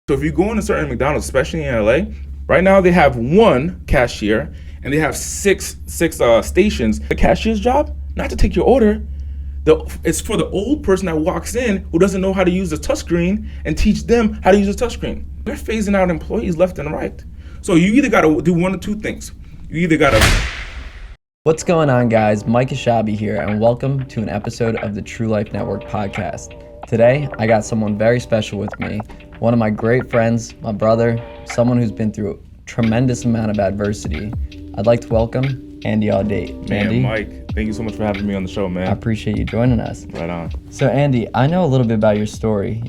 So if you go into certain McDonald's, especially in LA, right now they have one cashier and they have six stations. The cashier's job, not to take your order. It's for the old person that walks in who doesn't know how to use the touchscreen and teach them how to use the touchscreen. They're phasing out employees left and right. So you either got to do one of two things. You either got to... What's going on, guys? Mike Ashabi here, and welcome to an episode of the True Life Network podcast. Today, I got someone very special with me, one of my great friends, my brother, someone who's been through a tremendous amount of adversity. I'd like to welcome Andy Audate. Andy, Mike, thank you so much for having me on the show, man. I appreciate you joining us. Right on. So, Andy, I know a little bit about your story,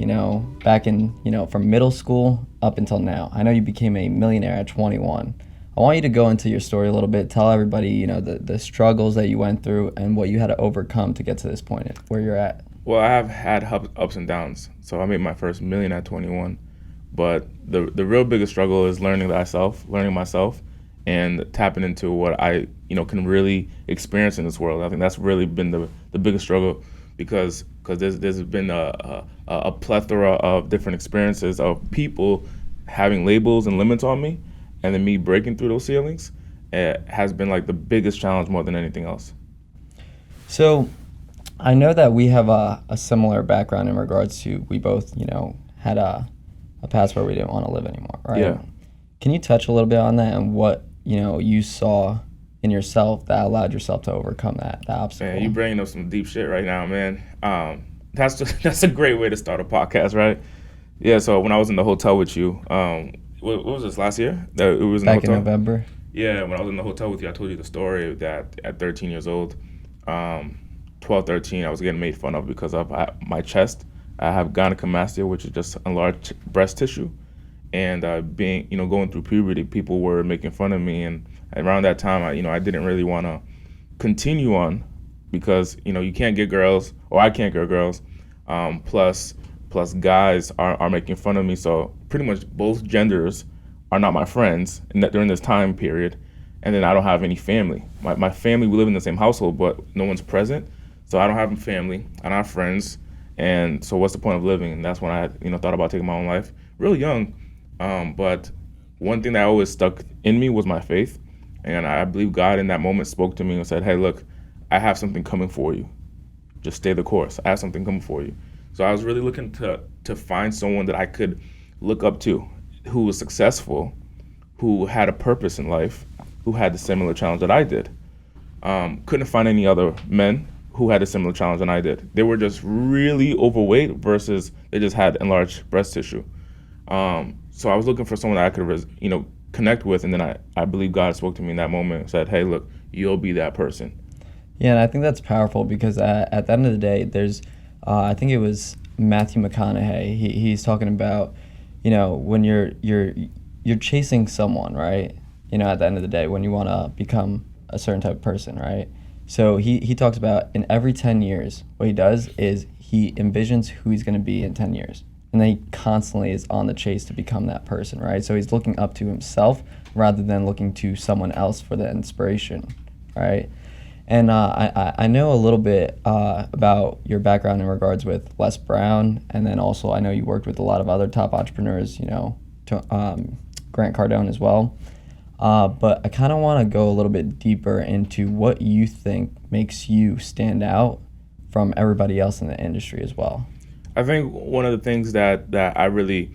back in, from middle school up until now. I know you became a millionaire at 21. I want you to go into your story a little bit, tell everybody, the struggles that you went through and what you had to overcome to get to this point where you're at. Well, I have had ups and downs. So I made my first million at 21. But the real biggest struggle is learning myself, and tapping into what I, can really experience in this world. I think that's really been the biggest struggle because there's been a plethora of different experiences of people having labels and limits on me, and then me breaking through those ceilings has been like the biggest challenge more than anything else. So I know that we have a similar background in regards to we both, had a past where we didn't want to live anymore, right? Yeah. Can you touch a little bit on that and what, you saw in yourself that allowed yourself to overcome that obstacle? Man, you bringing up some deep shit right now, man. That's a great way to start a podcast, right? Yeah, so when I was in the hotel with you, what was this, last year? It was Back in November? Yeah, when I was in the hotel with you, I told you the story that at 13 years old, 12, 13, I was getting made fun of because of my chest. I have gynecomastia, which is just enlarged breast tissue. And going through puberty, people were making fun of me. And around that time, I didn't really want to continue on because, you can't get girls, or I can't get girls. Plus guys are making fun of me. So pretty much both genders are not my friends during this time period. And then I don't have any family. My family, we live in the same household, but no one's present. So I don't have a family, I don't have friends. And so what's the point of living? And that's when I thought about taking my own life, real young. But one thing that always stuck in me was my faith. And I believe God in that moment spoke to me and said, hey, look, I have something coming for you. Just stay the course. I have something coming for you. So I was really looking to find someone that I could look up to, who was successful, who had a purpose in life, who had the similar challenge that I did. Couldn't find any other men who had a similar challenge than I did. They were just really overweight versus they just had enlarged breast tissue. So I was looking for someone that I could, connect with, and then I believe God spoke to me in that moment and said, hey, look, you'll be that person. Yeah, and I think that's powerful because at the end of the day, there's, I think it was Matthew McConaughey. He's talking about, when you're chasing someone, right? At the end of the day, when you want to become a certain type of person, right? So he talks about in every 10 years, what he does is he envisions who he's going to be in 10 years. And then he constantly is on the chase to become that person, right? So he's looking up to himself rather than looking to someone else for the inspiration, right? And I know a little bit about your background in regards with Les Brown, and then also I know you worked with a lot of other top entrepreneurs, Grant Cardone as well. But I kind of want to go a little bit deeper into what you think makes you stand out from everybody else in the industry as well. I think one of the things that I really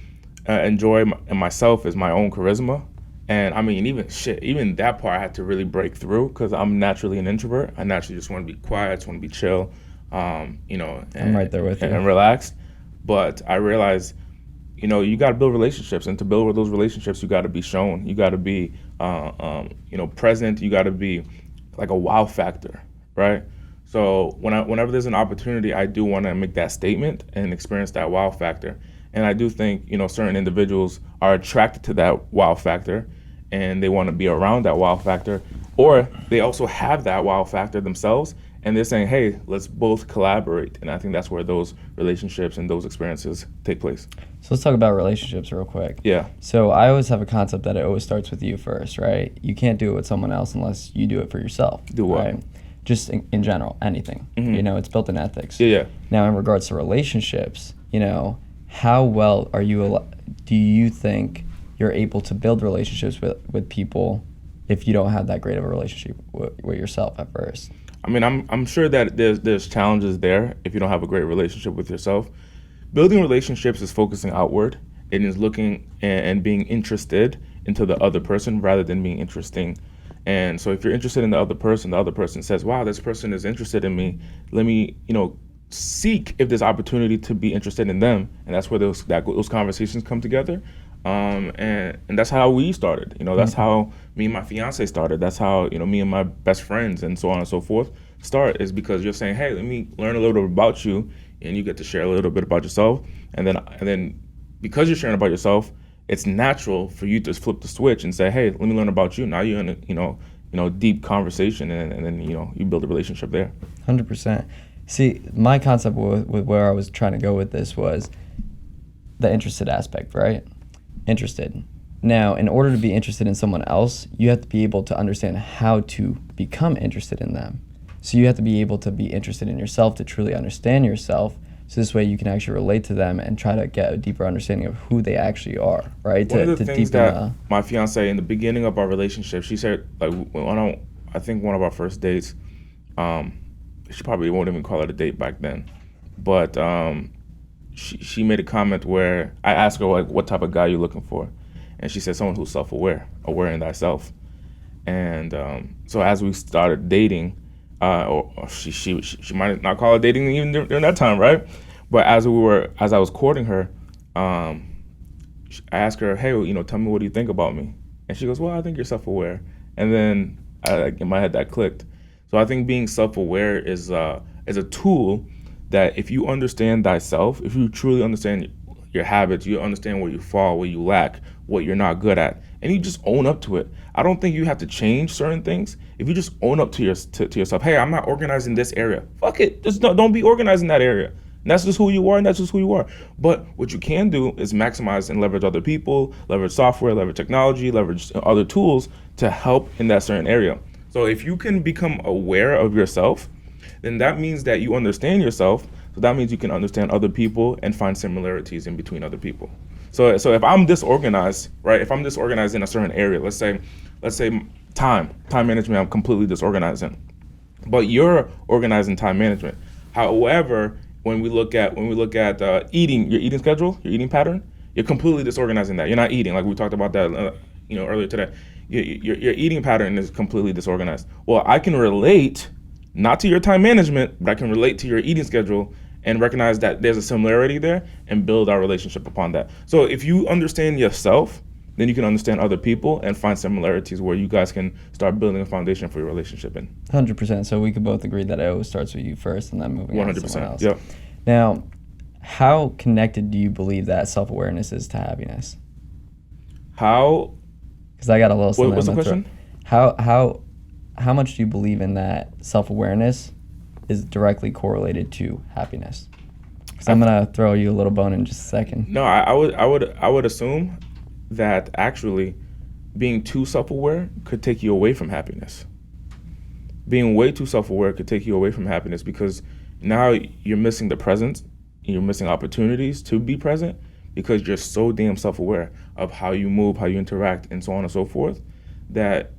enjoy in myself is my own charisma. And I mean, even that part I had to really break through because I'm naturally an introvert. I naturally just want to be quiet, I just want to be chill, I'm right there with you. And relaxed. But I realized, you got to build relationships, and to build those relationships, you got to be shown. You got to be, present. You got to be like a wow factor, right? So whenever there's an opportunity, I do want to make that statement and experience that wow factor. And I do think, certain individuals are attracted to that wow factor, and they want to be around that wow factor, or they also have that wow factor themselves, and they're saying, hey, let's both collaborate. And I think that's where those relationships and those experiences take place. So let's talk about relationships real quick. Yeah. So I always have a concept that it always starts with you first, right? You can't do it with someone else unless you do it for yourself. Do what? Right? Just in general, anything. Mm-hmm. It's built in ethics. Yeah. Now, in regards to relationships, how well are you do you think you're able to build relationships with people if you don't have that great of a relationship with yourself at first? I mean, I'm sure that there's challenges there if you don't have a great relationship with yourself. Building relationships is focusing outward. It is looking and being interested into the other person rather than being interesting. And so if you're interested in the other person says, wow, this person is interested in me. Let me, seek if there's opportunity to be interested in them. And that's where those conversations come together. And that's how we started. That's how me and my fiance started. That's how, me and my best friends and so on and so forth start, is because you're saying, hey, let me learn a little bit about you, and you get to share a little bit about yourself. And then because you're sharing about yourself, it's natural for you to flip the switch and say, hey, let me learn about you. Now you're in a, deep conversation, and then, you build a relationship there. 100%. See, my concept with where I was trying to go with this was the interested aspect, right? Interested. Now, in order to be interested in someone else, you have to be able to understand how to become interested in them. So you have to be able to be interested in yourself to truly understand yourself. So this way you can actually relate to them and try to get a deeper understanding of who they actually are, right? One of the things that my fiance, in the beginning of our relationship, she said, like, I think one of our first dates, she probably won't even call it a date back then, but she made a comment where I asked her, like, what type of guy you're looking for, and she said someone who's self-aware, aware in thyself. And so as we started dating, or she might not call it dating even during that time, right? But as I was courting her, I asked her, hey, tell me, what do you think about me? And she goes, well, I think you're self-aware. And then in my head that clicked. So I think being self-aware is a tool that, if you understand thyself, if you truly understand your habits, you understand where you fall, where you lack, what you're not good at, and you just own up to it. I don't think you have to change certain things. If you just own up to yourself, hey, I'm not organized in this area. Fuck it. Just don't be organized in that area. And that's just who you are, and that's just who you are. But what you can do is maximize and leverage other people, leverage software, leverage technology, leverage other tools to help in that certain area. So if you can become aware of yourself, then that means that you understand yourself. So that means you can understand other people and find similarities in between other people. So if I'm disorganized, right? If I'm disorganized in a certain area, let's say time management, I'm completely disorganized in. But you're organized in time management. However, when we look at eating, your eating schedule, your eating pattern, you're completely disorganized in that. You're not eating, like we talked about that earlier today. Your eating pattern is completely disorganized. Well, I can relate, not to your time management, but I can relate to your eating schedule and recognize that there's a similarity there and build our relationship upon that. So if you understand yourself, then you can understand other people and find similarities where you guys can start building a foundation for your relationship in. 100%. So we could both agree that it always starts with you first and then moving on to someone else. 100%. Yep. Now, how connected do you believe that self-awareness is to happiness? How? Because I got a little something. What's the question? How much do you believe in that self-awareness is directly correlated to happiness? Because I'm gonna throw you a little bone in just a second. No, I would assume that actually being too self-aware could take you away from happiness. Being way too self-aware could take you away from happiness, because now you're missing the present, you're missing opportunities to be present, because you're so damn self-aware of how you move, how you interact, and so on and so forth, that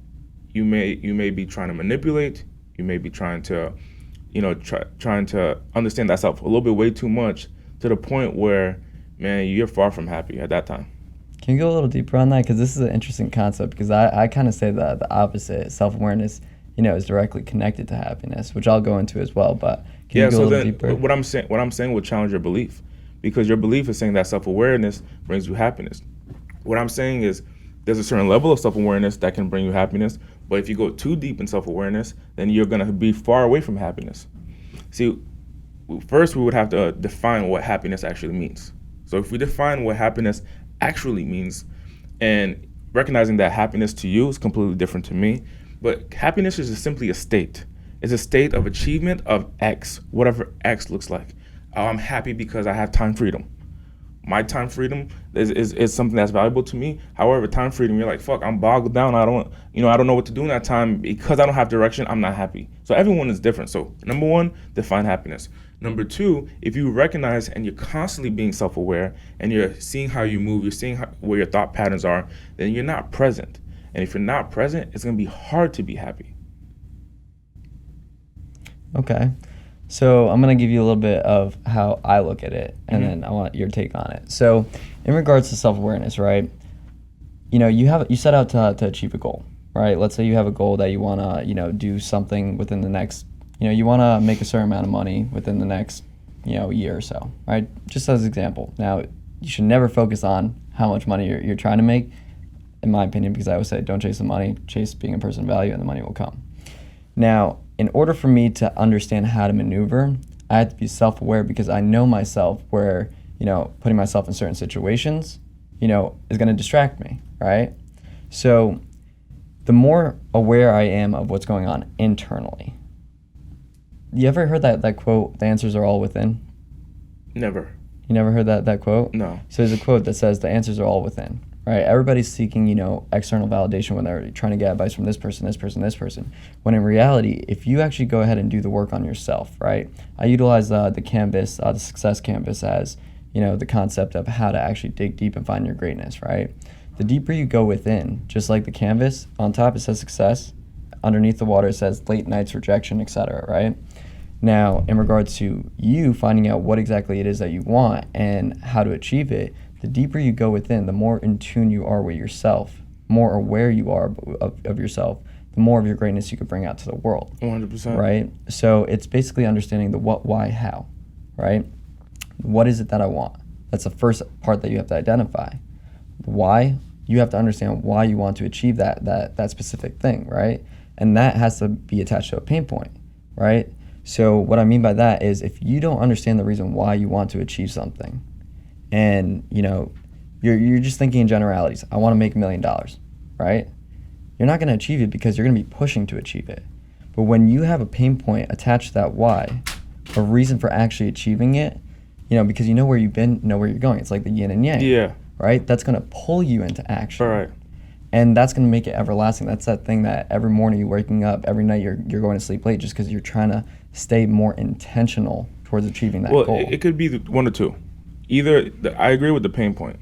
you may be trying to manipulate, you may be trying to, trying to understand that self a little bit way too much, to the point where, man, you're far from happy at that time. Can you go a little deeper on that? Because this is an interesting concept, because I kind of say the opposite. Self-awareness, is directly connected to happiness, which I'll go into as well, but can you go a little deeper? What I'm saying will challenge your belief, because your belief is saying that self-awareness brings you happiness. What I'm saying is there's a certain level of self-awareness that can bring you happiness, but if you go too deep in self-awareness, then you're going to be far away from happiness. See, first we would have to define what happiness actually means. So if we define what happiness actually means, and recognizing that happiness to you is completely different to me, but happiness is simply a state. It's a state of achievement of X, whatever X looks like. Oh, I'm happy because I have time freedom. my time freedom is something that's valuable to me. However, time freedom, you're like, fuck, I'm bogged down. I don't know what to do in that time because I don't have direction. I'm not happy. So everyone is different. So number one, define happiness. Number two, if you recognize and you're constantly being self-aware and you're seeing how you move, you're seeing where your thought patterns are, then you're not present. And if you're not present, it's going to be hard to be happy. Okay. So I'm going to give you a little bit of how I look at it, and then I want your take on it. So in regards to self-awareness, right, you set out to achieve a goal, right? Let's say you have a goal that you want to, do something within the next, you want to make a certain amount of money within the next, year or so, right? Just as an example. Now, you should never focus on how much money you're trying to make, in my opinion, because I always say don't chase the money, chase being a person of value, and the money will come. Now, in order for me to understand how to maneuver, I have to be self-aware because I know myself where, putting myself in certain situations, is going to distract me, right? So the more aware I am of what's going on internally. You ever heard that quote, the answers are all within? Never. You never heard that quote? No. So there's a quote that says the answers are all within. Right, everybody's seeking, external validation when they're trying to get advice from this person. When in reality, if you actually go ahead and do the work on yourself, right? I utilize the canvas, the success canvas, as the concept of how to actually dig deep and find your greatness, right? The deeper you go within, just like the canvas, on top it says success, underneath the water it says late nights, rejection, etc. Right? Now, in regards to you finding out what exactly it is that you want and how to achieve it. The deeper you go within, the more in tune you are with yourself, more aware you are of yourself, the more of your greatness you could bring out to the world. 100%. Right? So it's basically understanding the what, why, how, right? What is it that I want? That's the first part that you have to identify. Why? You have to understand why you want to achieve that specific thing, right? And that has to be attached to a pain point, right? So what I mean by that is if you don't understand the reason why you want to achieve something, and you're just thinking in generalities. I want to make $1 million, right? You're not going to achieve it because you're going to be pushing to achieve it. But when you have a pain point attached to that why, a reason for actually achieving it, because you know where you've been, know where you're going. It's like the yin and yang. Yeah. Right? That's going to pull you into action. All right. And that's going to make it everlasting. That's that thing that every morning you're waking up, every night you're going to sleep late just because you're trying to stay more intentional towards achieving that goal. Well, it could be one or two. Either, I agree with the pain point,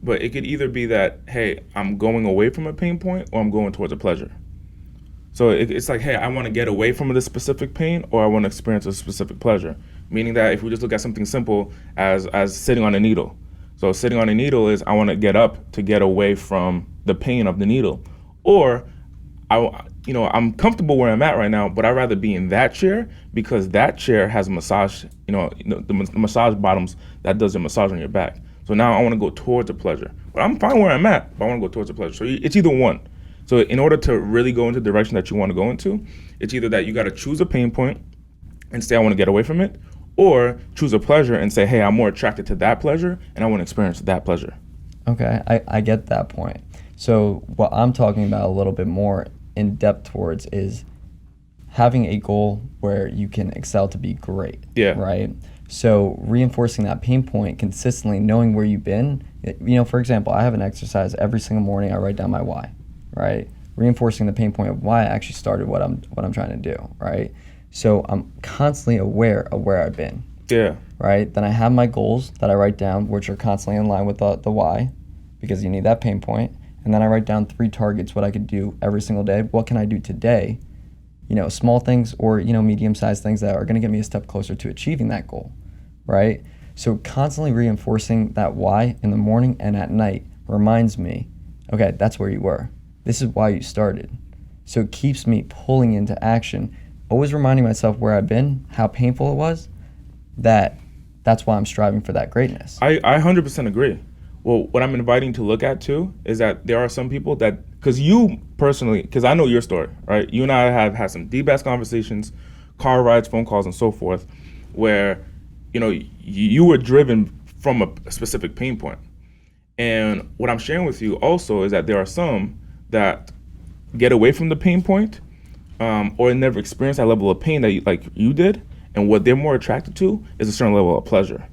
but it could either be that, hey, I'm going away from a pain point or I'm going towards a pleasure. So it's like, hey, I want to get away from this specific pain or I want to experience a specific pleasure. Meaning that if we just look at something simple as sitting on a needle. So sitting on a needle is I want to get up to get away from the pain of the needle. Or I'm comfortable where I'm at right now, but I'd rather be in that chair because that chair has a massage, the massage bottoms that does the massage on your back. So now I want to go towards the pleasure. But I'm fine where I'm at, but I want to go towards the pleasure. So it's either one. So in order to really go into the direction that you want to go into, it's either that you got to choose a pain point and say, I want to get away from it, or choose a pleasure and say, hey, I'm more attracted to that pleasure and I want to experience that pleasure. Okay, I get that point. So what I'm talking about a little bit more in depth towards is having a goal where you can excel to be great. Yeah. Right? So reinforcing that pain point consistently, knowing where you've been. For example, I have an exercise every single morning. I write down my why, right? Reinforcing the pain point of why I actually started what I'm trying to do, right? So I'm constantly aware of where I've been. Yeah. Right? Then I have my goals that I write down, which are constantly in line with the why, because you need that pain point. And then I write down 3 targets, what I could do every single day. What can I do today? Small things or, medium-sized things that are going to get me a step closer to achieving that goal, right? So constantly reinforcing that why in the morning and at night reminds me, okay, that's where you were. This is why you started. So it keeps me pulling into action, always reminding myself where I've been, how painful it was, that's why I'm striving for that greatness. I 100% agree. Well, what I'm inviting to look at too is that there are some people that, because you personally, because I know your story, right? You and I have had some deep ass conversations, car rides, phone calls, and so forth, where you were driven from a specific pain point. And what I'm sharing with you also is that there are some that get away from the pain point, or never experience that level of pain that you did, and what they're more attracted to is a certain level of pleasure.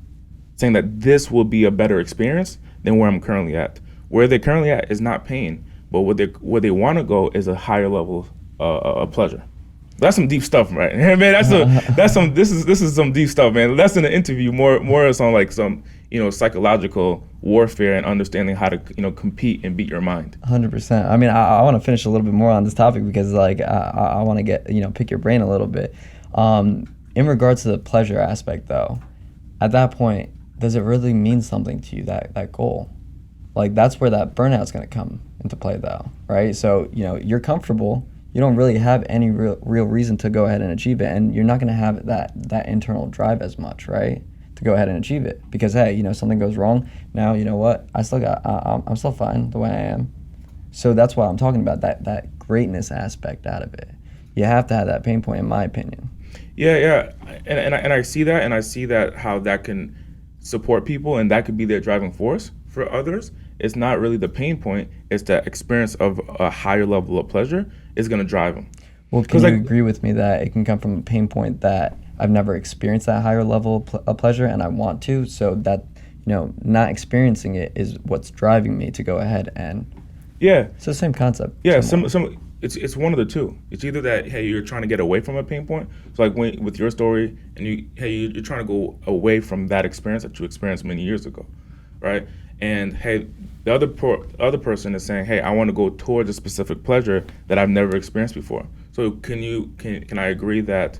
saying that this will be a better experience than where I'm currently at. Where they're currently at is not pain, but where they want to go is a higher level of pleasure. That's some deep stuff, right? Man, this is some deep stuff, man. Less than an interview, more is on like some, psychological warfare and understanding how to, compete and beat your mind. 100%. I mean, I want to finish a little bit more on this topic because like I want to get, pick your brain a little bit. In regards to the pleasure aspect though, at that point, does it really mean something to you, that goal? Like that's where that burnout's going to come into play though, right? So, you're comfortable. You don't really have any real reason to go ahead and achieve it, and you're not going to have that internal drive as much, right? To go ahead and achieve it, because hey, something goes wrong. Now you know what? I'm still fine the way I am. So that's why I'm talking about that greatness aspect out of it. You have to have that pain point, in my opinion. Yeah, and I see that, and I see that how that can support people, and that could be their driving force for others. It's not really the pain point; it's the experience of a higher level of pleasure is going to drive them. Well, can you agree with me that it can come from a pain point that I've never experienced that higher level of pleasure, and I want to, so that not experiencing it is what's driving me to go ahead and it's the same concept. Yeah, it's one of the two. It's either that hey, you're trying to get away from a pain point, so like with your story, and you're trying to go away from that experience that you experienced many years ago, right? And hey, the other person is saying, hey, I want to go towards a specific pleasure that I've never experienced before. So can I agree that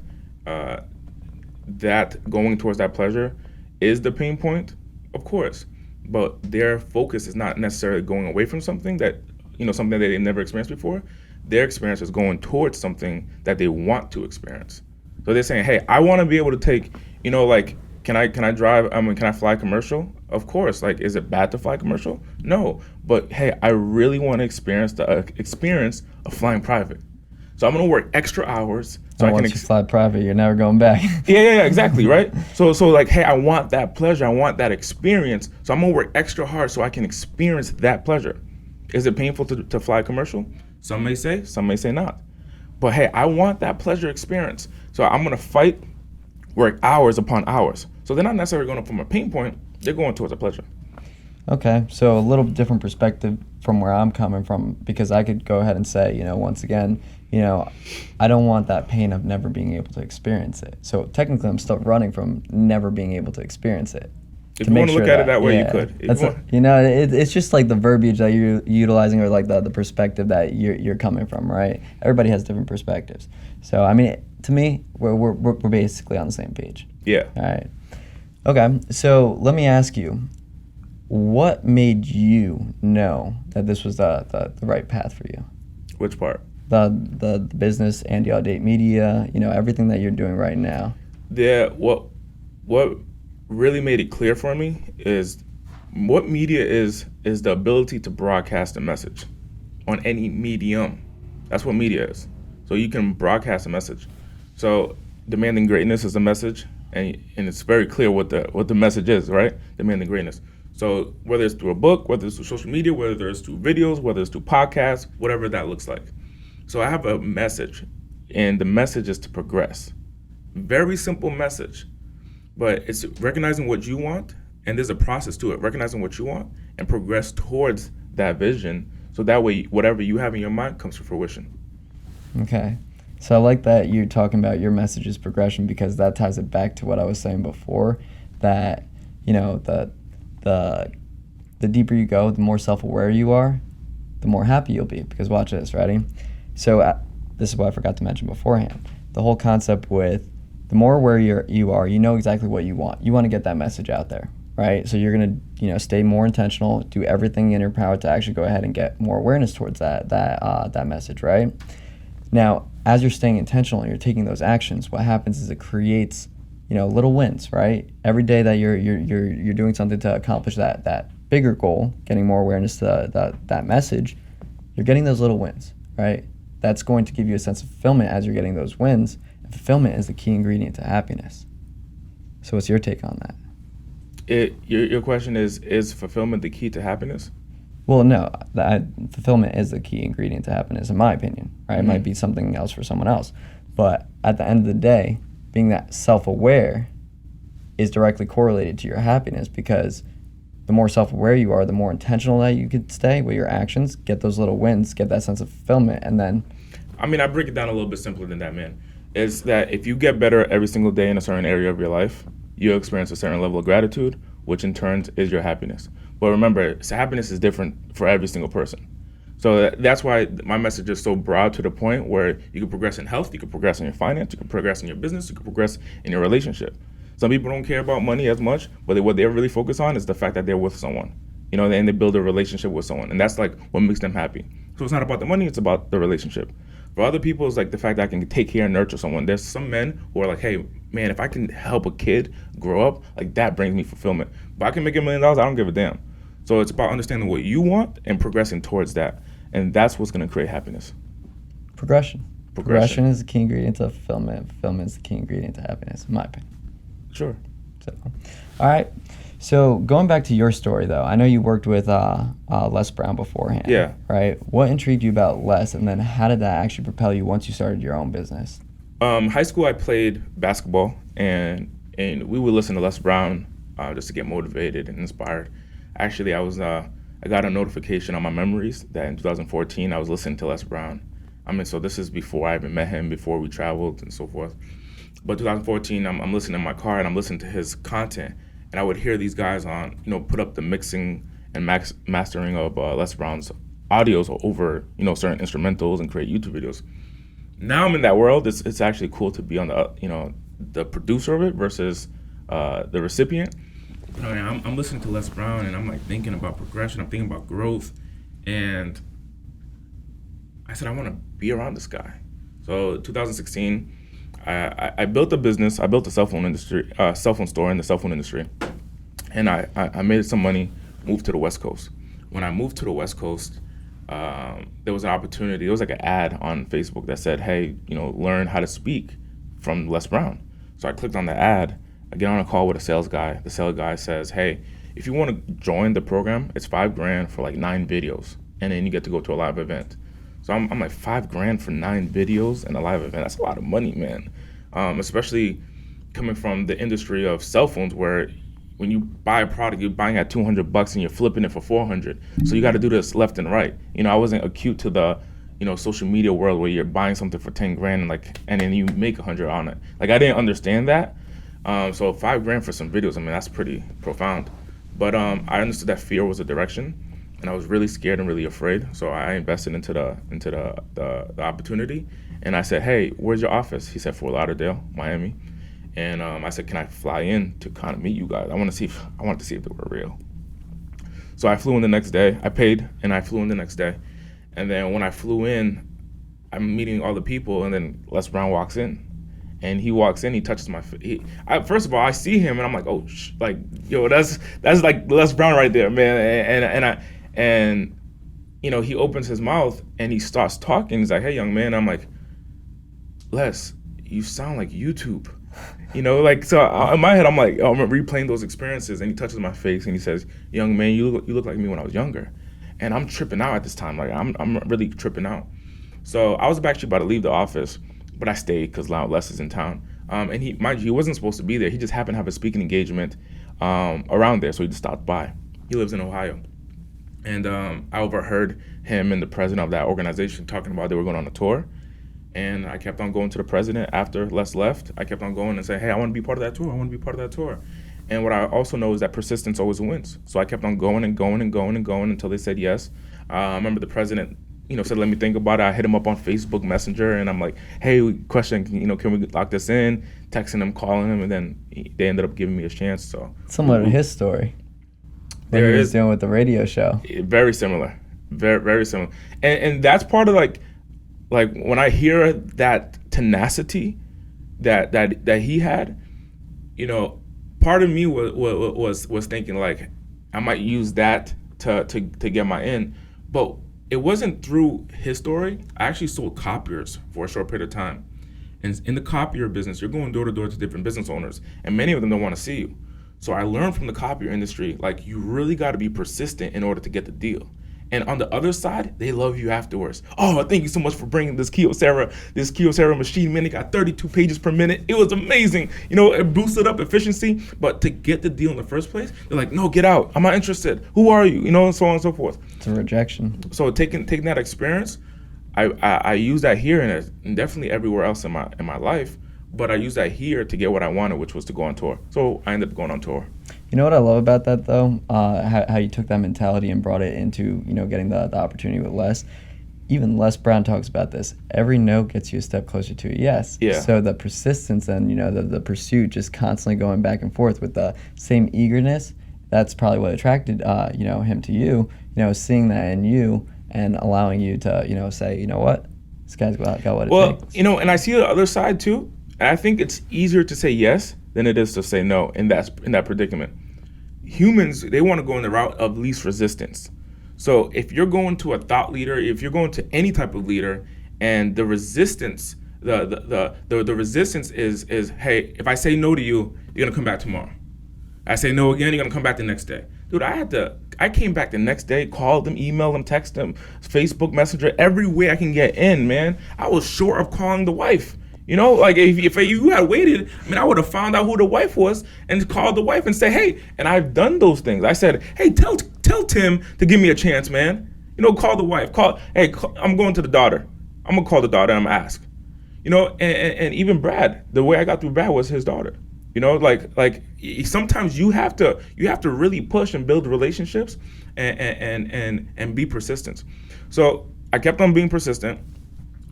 that going towards that pleasure is the pain point? Of course, but their focus is not necessarily going away from something that something that they never experienced before. Their experience is going towards something that they want to experience. So they're saying, hey, I want to be able to take, like, can I drive? Can I fly commercial? Of course. Like, is it bad to fly commercial? No. But hey, I really want to experience the experience of flying private. So I'm gonna work extra hours. So once you fly private, you're never going back. Yeah, exactly, right? So like, hey, I want that pleasure. I want that experience. So I'm gonna work extra hard so I can experience that pleasure. Is it painful to fly commercial? Some may say not. But hey, I want that pleasure experience. So I'm gonna fight, work hours upon hours. So they're not necessarily going from a pain point, they're going towards a pleasure. Okay, so a little different perspective from where I'm coming from, because I could go ahead and say, once again, I don't want that pain of never being able to experience it. So technically I'm still running from never being able to experience it. If you want to look at it that way, you could. It's just like the verbiage that you're utilizing, or like the perspective that you're coming from, right? Everybody has different perspectives. So I mean, to me, we're basically on the same page. Yeah. All right. Okay. So let me ask you, what made you know that this was the right path for you? Which part? The business, Andy Audate Media, everything that you're doing right now. Yeah. What really made it clear for me is what media is the ability to broadcast a message on any medium. That's what media is. So you can broadcast a message. So demanding greatness is a message, and it's very clear what the message is, right? Demanding greatness. So whether it's through a book, whether it's through social media, whether it's through videos, whether it's through podcasts, whatever that looks like. So I have a message, and the message is to progress. Very simple message, but it's recognizing what you want, and there's a process to it. Recognizing what you want and progress towards that vision, so that way whatever you have in your mind comes to fruition. Okay. So I like that you're talking about your message's progression, because that ties it back to what I was saying before, that, the deeper you go, the more self-aware you are, the more happy you'll be. Because watch this, ready? So this is what I forgot to mention beforehand. The whole concept with the more aware you are, you know exactly what you want. You want to get that message out there, right? So you're going to, stay more intentional, do everything in your power to actually go ahead and get more awareness towards that message, right? Now, as you're staying intentional and you're taking those actions, what happens is it creates, little wins, right? Every day that you're doing something to accomplish that bigger goal, getting more awareness to that message, you're getting those little wins, right? That's going to give you a sense of fulfillment as you're getting those wins. And fulfillment is the key ingredient to happiness. So what's your take on that? Your question is fulfillment the key to happiness? Well, no, fulfillment is the key ingredient to happiness, in my opinion, right? Mm-hmm. It might be something else for someone else. But at the end of the day, being that self-aware is directly correlated to your happiness, because the more self-aware you are, the more intentional that you could stay with your actions, get those little wins, get that sense of fulfillment, and then I mean, I break it down a little bit simpler than that, man. Is that if you get better every single day in a certain area of your life, you'll experience a certain level of gratitude, which in turn is your happiness. But remember, happiness is different for every single person. So that's why my message is so broad, to the point where you can progress in health, you can progress in your finance, you can progress in your business, you can progress in your relationship. Some people don't care about money as much, but what they really focus on is the fact that they're with someone, and they build a relationship with someone, and that's like what makes them happy. So it's not about the money, it's about the relationship. For other people, it's like the fact that I can take care and nurture someone. There's some men who are like, hey, man, if I can help a kid grow up, like that brings me fulfillment. But I can make $1 million, I don't give a damn. So it's about understanding what you want and progressing towards that. And that's what's going to create happiness. Progression is the key ingredient to fulfillment. Fulfillment is the key ingredient to happiness, in my opinion. Sure. So, all right. So going back to your story, though, I know you worked with Les Brown beforehand. Yeah. Right. What intrigued you about Les, and then how did that actually propel you once you started your own business? High school, I played basketball, and we would listen to Les Brown just to get motivated and inspired. Actually, I got a notification on my memories that in 2014 I was listening to Les Brown. I mean, so this is before I even met him, before we traveled and so forth. But 2014, I'm listening in my car and I'm listening to his content, and I would hear these guys put up the mixing and mastering of Les Brown's audios over, certain instrumentals and create YouTube videos. Now I'm in that world. It's actually cool to be on the producer of it versus the recipient. I'm listening to Les Brown and I'm like thinking about progression. I'm thinking about growth, and I said I want to be around this guy. So 2016, I built a business. I built a cell phone store in the cell phone industry, and I made some money. Moved to the West Coast. When I moved to the West Coast, there was an opportunity. There was like an ad on Facebook that said, "Hey, learn how to speak from Les Brown." So I clicked on the ad. I get on a call with a sales guy. The sales guy says, "Hey, if you want to join the program, it's $5,000 for like 9 videos, and then you get to go to a live event." So I'm like, $5,000 for 9 videos and a live event. That's a lot of money, man. Especially coming from the industry of cell phones, where when you buy a product, you're buying at $200 and you're flipping it for $400. So you got to do this left and right. I wasn't acute to the social media world where you're buying something for $10,000 and then you make $100 on it. Like, I didn't understand that. So $5,000 for some videos, I mean, that's pretty profound. But I understood that fear was a direction, and I was really scared and really afraid. So I invested into the opportunity, and I said, "Hey, where's your office?" He said, "Fort Lauderdale, Miami." And I said, "Can I fly in to kind of meet you guys? I wanted to see if they were real." So I flew in the next day. I paid, and I flew in the next day. And then when I flew in, I'm meeting all the people, and then Les Brown walks in. And he walks in, he touches my face. First of all, I see him, and I'm like, "Oh, that's like Les Brown right there, man." And he opens his mouth and he starts talking. He's like, "Hey, young man." I'm like, "Les, you sound like YouTube." So in my head, I'm like, I'm replaying those experiences, and he touches my face and he says, "Young man, you look like me when I was younger." And I'm tripping out at this time. Like, I'm really tripping out. So I was actually about to leave the office, but I stayed because Les is in town. And he wasn't supposed to be there. He just happened to have a speaking engagement around there, so he just stopped by. He lives in Ohio. And I overheard him and the president of that organization talking about they were going on a tour. And I kept on going to the president after Les left. I kept on going and saying, "Hey, I want to be part of that tour. I want to be part of that tour." And what I also know is that persistence always wins. So I kept on going and going and going and going until they said yes. I remember the president, said, "Let me think about it." I hit him up on Facebook Messenger, and I'm like, "Hey, question, can we lock this in?" Texting him, calling him, and then they ended up giving me a chance. So similar to his story. What he was doing with the radio show. Very similar, very, very similar. And that's part of like when I hear that tenacity that he had, part of me was thinking like I might use that to get my in, but it wasn't through his story. I actually sold copiers for a short period of time. And in the copier business, you're going door to door to different business owners, and many of them don't want to see you. So I learned from the copier industry, like, you really got to be persistent in order to get the deal. And on the other side, they love you afterwards. Oh, thank you so much for bringing this Kyocera machine, man. It got 32 pages per minute. It was amazing. It boosted up efficiency. But to get the deal in the first place, they're like, no, get out. I'm not interested. Who are you? And so on and so forth. It's a rejection. So taking that experience, I use that here and definitely everywhere else in my life. But I use that here to get what I wanted, which was to go on tour. So I ended up going on tour. You know what I love about that, though? How you took that mentality and brought it into, getting the opportunity with Les. Even Les Brown talks about this. Every no gets you a step closer to a yes. Yeah. So the persistence and, the pursuit, just constantly going back and forth with the same eagerness, that's probably what attracted, him to you, seeing that in you and allowing you to, say, you know what? This guy's got what it takes. And I see the other side, too. And I think it's easier to say yes than it is to say no in that predicament. Humans, they want to go in the route of least resistance. So if you're going to a thought leader, if you're going to any type of leader, and the resistance, the resistance is, hey, if I say no to you, you're gonna come back tomorrow. I say no again, you're gonna come back the next day. Dude, I came back the next day, called them, emailed them, texted them, Facebook Messenger, every way I can get in, man. I was short of calling the wife. Like if you had waited, I would have found out who the wife was and called the wife and say, hey, and I've done those things. I said, hey, tell Tim to give me a chance, man. Call the wife. I'm going to the daughter. I'm gonna call the daughter and I'm gonna ask. And even Brad, the way I got through Brad was his daughter. Like sometimes you have to really push and build relationships and be persistent. So I kept on being persistent.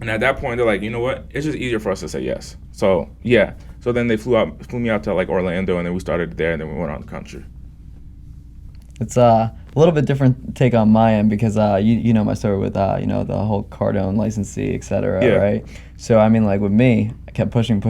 And at that point, they're like, you know what? It's just easier for us to say yes. So, yeah. So then they flew me out to like Orlando, and then we started there, and then we went on the country. It's a little bit different take on my end because you know my story with the whole Cardone licensee, et cetera, Yeah. right? So like with me, I kept pushing,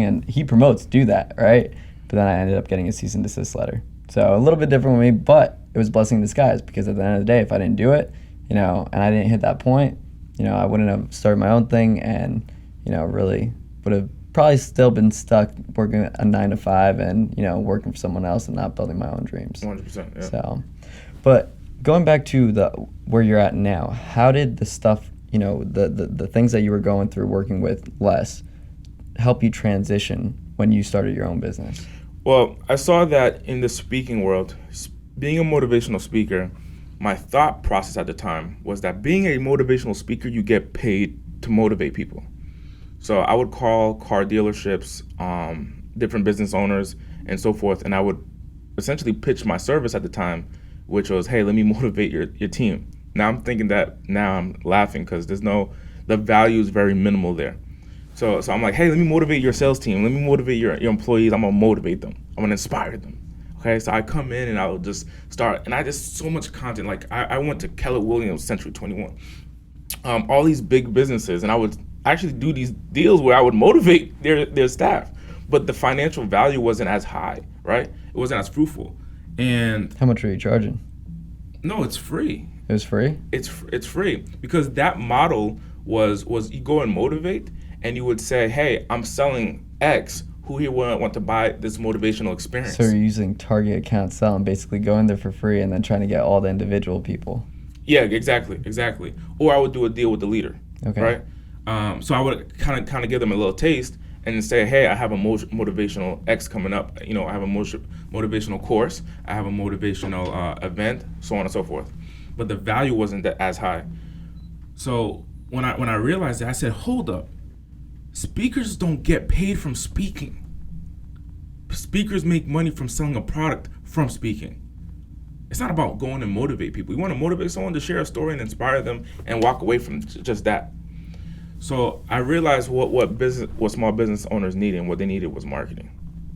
and he promotes do that, right? But then I ended up getting a cease and desist letter. So a little bit different with me, but it was a blessing in disguise because at the end of the day, if I didn't do it, and I didn't hit that point, I wouldn't have started my own thing and, really would have probably still been stuck working a 9 to 5 and, working for someone else and not building my own dreams. 100%, yeah. So, but going back to where you're at now, how did the stuff, the things that you were going through working with Les help you transition when you started your own business? Well, I saw that in the speaking world, being a motivational speaker, my thought process at the time was that being a motivational speaker, you get paid to motivate people. So I would call car dealerships, different business owners, and so forth, and I would essentially pitch my service at the time, which was, hey, let me motivate your team. Now I'm laughing because the value is very minimal there. So I'm like, hey, let me motivate your sales team. Let me motivate your employees. I'm gonna motivate them. I'm gonna inspire them. Okay, so I come in and I'll just start, and I just so much content. Like I went to Keller Williams, Century 21, all these big businesses, and I would actually do these deals where I would motivate their staff, but the financial value wasn't as high, right? It wasn't as fruitful. And How much were you charging? no, it's free. It was free? It's free because that model was you go and motivate, and you would say, hey, I'm selling X. Who here want to buy this motivational experience? So you're using target account selling, basically going there for free and then trying to get all the individual people. Yeah, exactly. Or I would do a deal with the leader, Okay. right? So I would kind of give them a little taste and then say, hey, I have a motivational X coming up. I have a motivational course. I have a motivational event, so on and so forth. But the value wasn't as high. So when I realized that, I said, hold up. Speakers don't get paid from speaking. Speakers make money from selling a product from speaking. It's not about going and motivate people. You want to motivate someone to share a story and inspire them and walk away from just that. So I realized what small business owners needed, and what they needed was marketing.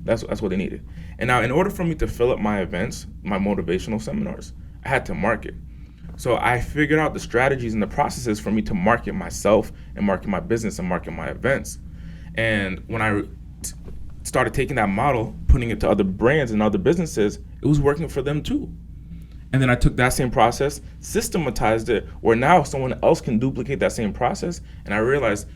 That's what they needed. And now in order for me to fill up my events, my motivational seminars, I had to market. So I figured out the strategies and the processes for me to market myself and market my business and market my events. And when I started taking that model, putting it to other brands and other businesses, it was working for them too. And then I took that same process, systematized it, where now someone else can duplicate that same process. And I realized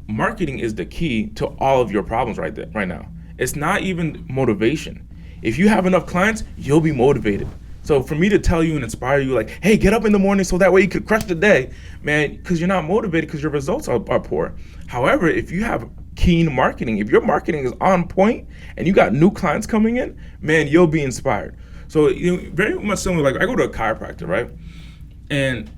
marketing is the key to all of your problems right now. It's not even motivation. If you have enough clients, you'll be motivated. So for me to tell you and inspire you, like, hey, get up in the morning so that way you could crush the day, man, because you're not motivated because your results are poor. However, if you have keen marketing, if your marketing is on point and you got new clients coming in, man, you'll be inspired. So, very much similar, like I go to a chiropractor, right? And,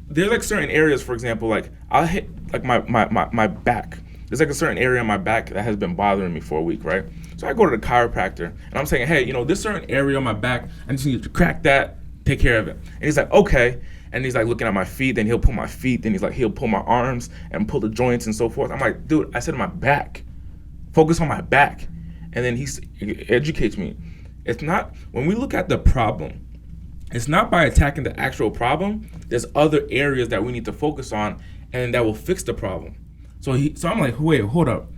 there's like certain areas, for example, like I'll hit like my back. There's like a certain area in my back that has been bothering me for a week, right? So I go to the chiropractor and I'm saying, hey, this certain area on my back, I just need to crack that, take care of it. And he's like, okay. And he's like looking at my feet, then he'll pull my feet, then he'll pull my arms and pull the joints and so forth. I'm like, dude, I said my back. Focus on my back. And then he educates me. It's not, when we look at the problem, it's not by attacking the actual problem. There's other areas that we need to focus on and that will fix the problem. So I'm like, wait, hold up.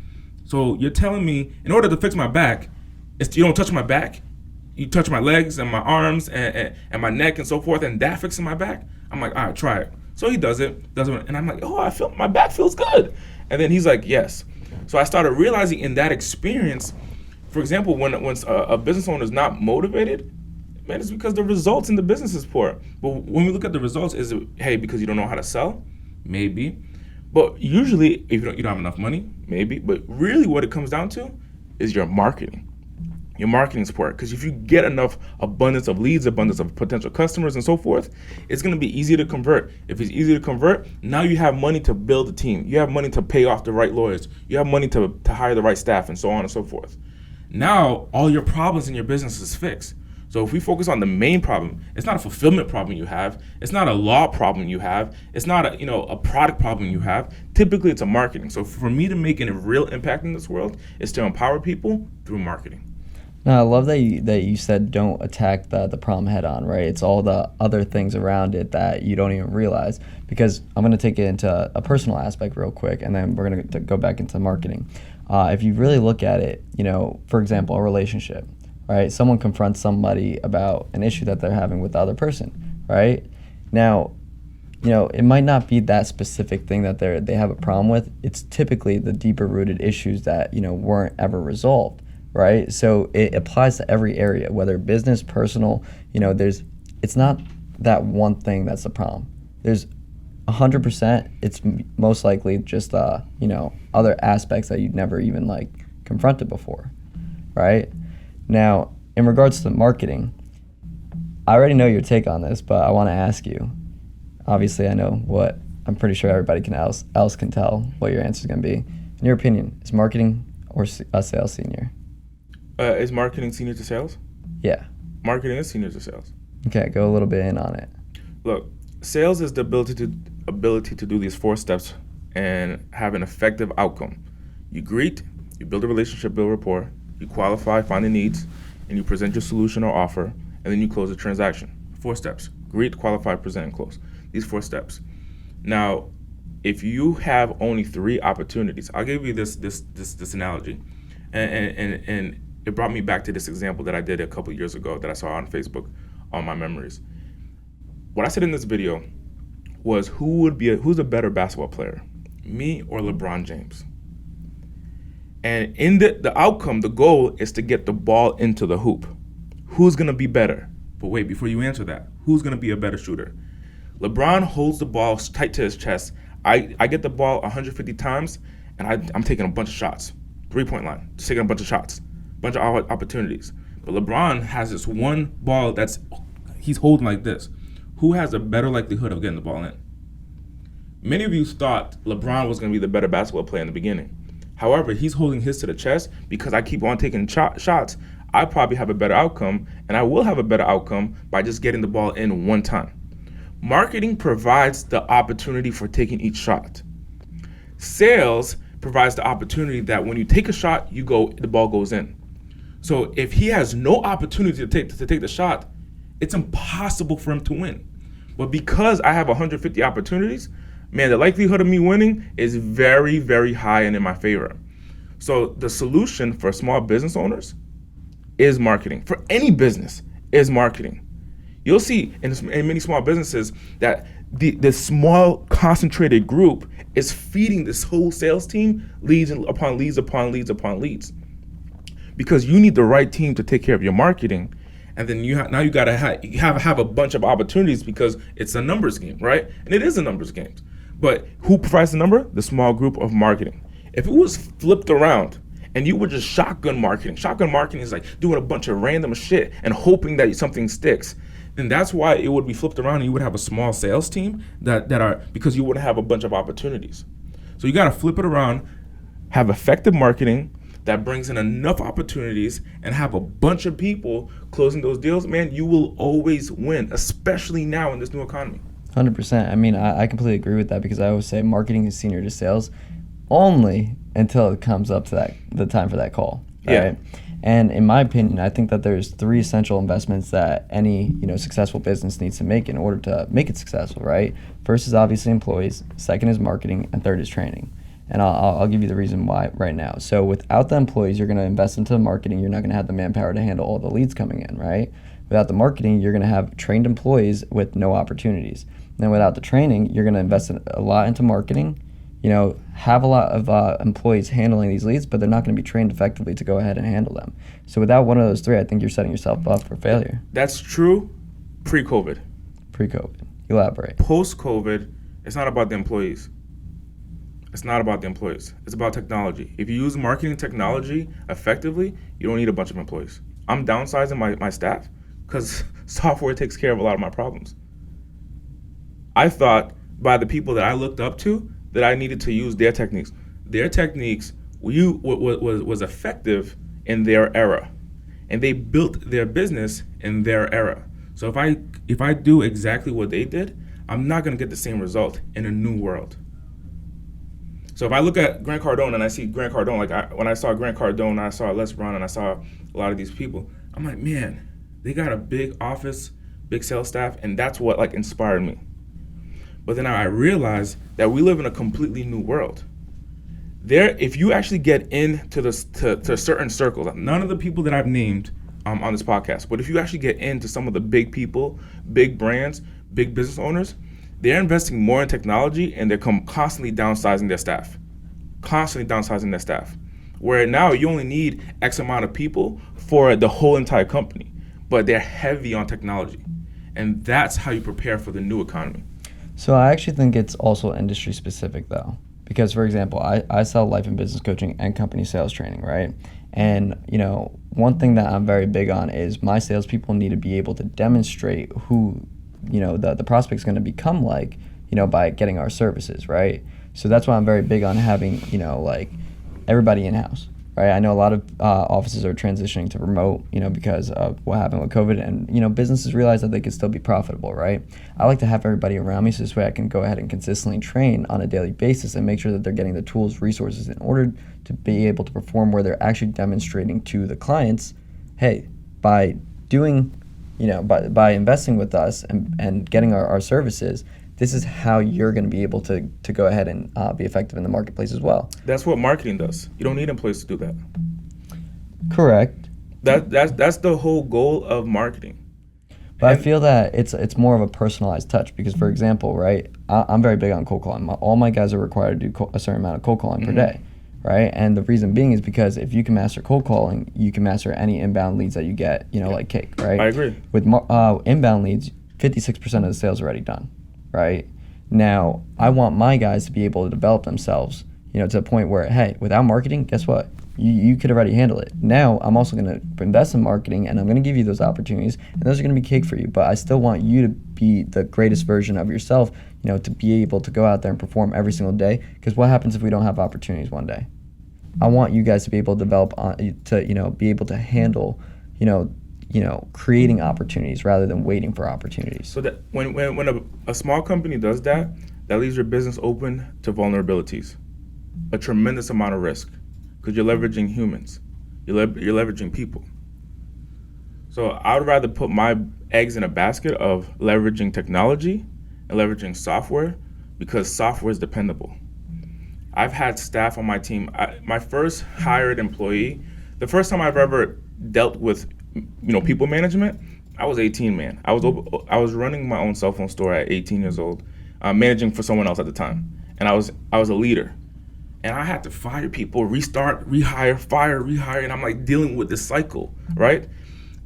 So you're telling me in order to fix my back, you don't touch my back, you touch my legs and my arms and my neck and so forth, and that fixes my back? I'm like, all right, try it. So he does it, and I'm like, oh, I feel my back feels good. And then he's like, yes. So I started realizing in that experience, for example, when a business owner is not motivated, man, it's because the results in the business is poor. But when we look at the results, is it, hey, because you don't know how to sell? Maybe. But usually, if you don't have enough money, maybe. But really what it comes down to is your marketing. Your marketing is poor. Because if you get enough abundance of leads, abundance of potential customers and so forth, it's going to be easy to convert. If it's easy to convert, now you have money to build a team. You have money to pay off the right lawyers. You have money to hire the right staff and so on and so forth. Now, all your problems in your business is fixed. So if we focus on the main problem, it's not a fulfillment problem you have. It's not a law problem you have. It's not a product problem you have. Typically, it's a marketing. So for me to make a real impact in this world is to empower people through marketing. No, I love that you said don't attack the problem head on, right? It's all the other things around it that you don't even realize. Because I'm going to take it into a personal aspect real quick, and then we're going to go back into marketing. If you really look at it, for example, a relationship. Right? Someone confronts somebody about an issue that they're having with the other person, right? Now, it might not be that specific thing that they have a problem with. It's typically the deeper rooted issues that, weren't ever resolved, right? So it applies to every area, whether business, personal, it's not that one thing that's the problem. There's 100%, it's most likely just, other aspects that you'd never even confronted before, right? Now, in regards to marketing, I already know your take on this, but I want to ask you. Obviously, I know what I'm pretty sure everybody else can tell what your answer is going to be. In your opinion, is marketing or a sales senior? Is marketing senior to sales? Yeah. Marketing is senior to sales. Okay, go a little bit in on it. Look, sales is the ability to do these 4 steps and have an effective outcome. You greet, you build a relationship, build rapport. You qualify, find the needs, and you present your solution or offer, and then you close the transaction. 4 steps. Greet, qualify, present, and close. These 4 steps. Now, if you have only 3 opportunities, I'll give you this analogy. And it brought me back to this example that I did a couple years ago that I saw on Facebook on my memories. What I said in this video was who's a better basketball player, me or LeBron James? And in the outcome, the goal is to get the ball into the hoop. Who's going to be better? But wait, before you answer that, who's going to be a better shooter? LeBron holds the ball tight to his chest. I get the ball 150 times, and I'm taking a bunch of shots. 3-point line, just taking a bunch of shots, bunch of opportunities. But LeBron has this one ball he's holding like this. Who has a better likelihood of getting the ball in? Many of you thought LeBron was going to be the better basketball player in the beginning. However, he's holding his to the chest because I keep on taking shots. I probably have a better outcome, and I will have a better outcome by just getting the ball in one time. Marketing provides the opportunity for taking each shot. Sales provides the opportunity that when you take a shot, the ball goes in. So if he has no opportunity to take the shot, it's impossible for him to win. But because I have 150 opportunities, man, the likelihood of me winning is very, very high and in my favor. So the solution for small business owners is marketing. For any business is marketing. You'll see in many small businesses that the small concentrated group is feeding this whole sales team leads upon leads upon leads upon leads. Because you need the right team to take care of your marketing, and then now you gotta have a bunch of opportunities because it's a numbers game, right? And it is a numbers game. But who provides the number? The small group of marketing. If it was flipped around and you were just shotgun marketing is like doing a bunch of random shit and hoping that something sticks, then that's why it would be flipped around and you would have a small sales team that are, because you wouldn't have a bunch of opportunities. So you gotta flip it around, have effective marketing that brings in enough opportunities and have a bunch of people closing those deals. Man, you will always win, especially now in this new economy. 100%. I mean, I completely agree with that because I always say marketing is senior to sales only until it comes up to the time for that call. Right? Yeah. And in my opinion, I think that there's 3 essential investments that any successful business needs to make in order to make it successful, right? First is obviously employees, second is marketing, and third is training. And I'll give you the reason why right now. So without the employees, you're going to invest into the marketing. You're not going to have the manpower to handle all the leads coming in, right? Without the marketing, you're going to have trained employees with no opportunities. Then without the training, you're going to invest a lot into marketing, have a lot of employees handling these leads, but they're not going to be trained effectively to go ahead and handle them. So without one of those 3, I think you're setting yourself up for failure. That's true pre-COVID. Pre-COVID. Elaborate. Post-COVID, it's not about the employees. It's not about the employees. It's about technology. If you use marketing technology effectively, you don't need a bunch of employees. I'm downsizing my staff because software takes care of a lot of my problems. I thought by the people that I looked up to that I needed to use their techniques. Their techniques was effective in their era, and they built their business in their era. So if I do exactly what they did, I'm not going to get the same result in a new world. So if I look at Grant Cardone and I see Grant Cardone, when I saw Grant Cardone, I saw Les Brown, and I saw a lot of these people, I'm like, man, they got a big office, big sales staff, and that's what inspired me. But then I realized that we live in a completely new world. If you actually get into to certain circles, none of the people that I've named on this podcast, but if you actually get into some of the big people, big brands, big business owners, they're investing more in technology and they're constantly downsizing their staff. Where now you only need X amount of people for the whole entire company, but they're heavy on technology. And that's how you prepare for the new economy. So I actually think it's also industry specific though. Because for example, I sell life and business coaching and company sales training, right? And one thing that I'm very big on is my salespeople need to be able to demonstrate who the prospect's going to become by getting our services, right? So that's why I'm very big on having everybody in-house, right? I know a lot of offices are transitioning to remote, because of what happened with COVID, and businesses realize that they can still be profitable, right? I like to have everybody around me so this way I can go ahead and consistently train on a daily basis and make sure that they're getting the tools, resources in order to be able to perform where they're actually demonstrating to the clients, hey, by doing by investing with us and getting our services, this is how you're going to be able to go ahead and be effective in the marketplace as well. That's what marketing does. You don't need employees to do that. Correct. That's the whole goal of marketing. But I feel that it's more of a personalized touch because, for example, right, I'm very big on cold calling. All my guys are required to do a certain amount of cold calling per day. Right, and the reason being is because if you can master cold calling, you can master any inbound leads that you get, like cake, right? I agree. With inbound leads, 56% of the sales are already done, right? Now, I want my guys to be able to develop themselves, to the point where, hey, without marketing, guess what? You could already handle it. Now, I'm also going to invest in marketing, and I'm going to give you those opportunities, and those are going to be cake for you. But I still want you to be the greatest version of yourself, to be able to go out there and perform every single day. Because what happens if we don't have opportunities one day? I want you guys to be able to develop be able to handle, creating opportunities rather than waiting for opportunities. So that when a small company does that leaves your business open to vulnerabilities, a tremendous amount of risk, because you're leveraging humans, you're leveraging people. So I would rather put my eggs in a basket of leveraging technology and leveraging software, because software is dependable. I've had staff on my team. My first hired employee, the first time I've ever dealt with, people management, I was 18, man. I was running my own cell phone store at 18 years old, managing for someone else at the time, and I was a leader, and I had to fire people, restart, rehire, fire, rehire, and I'm dealing with this cycle, right?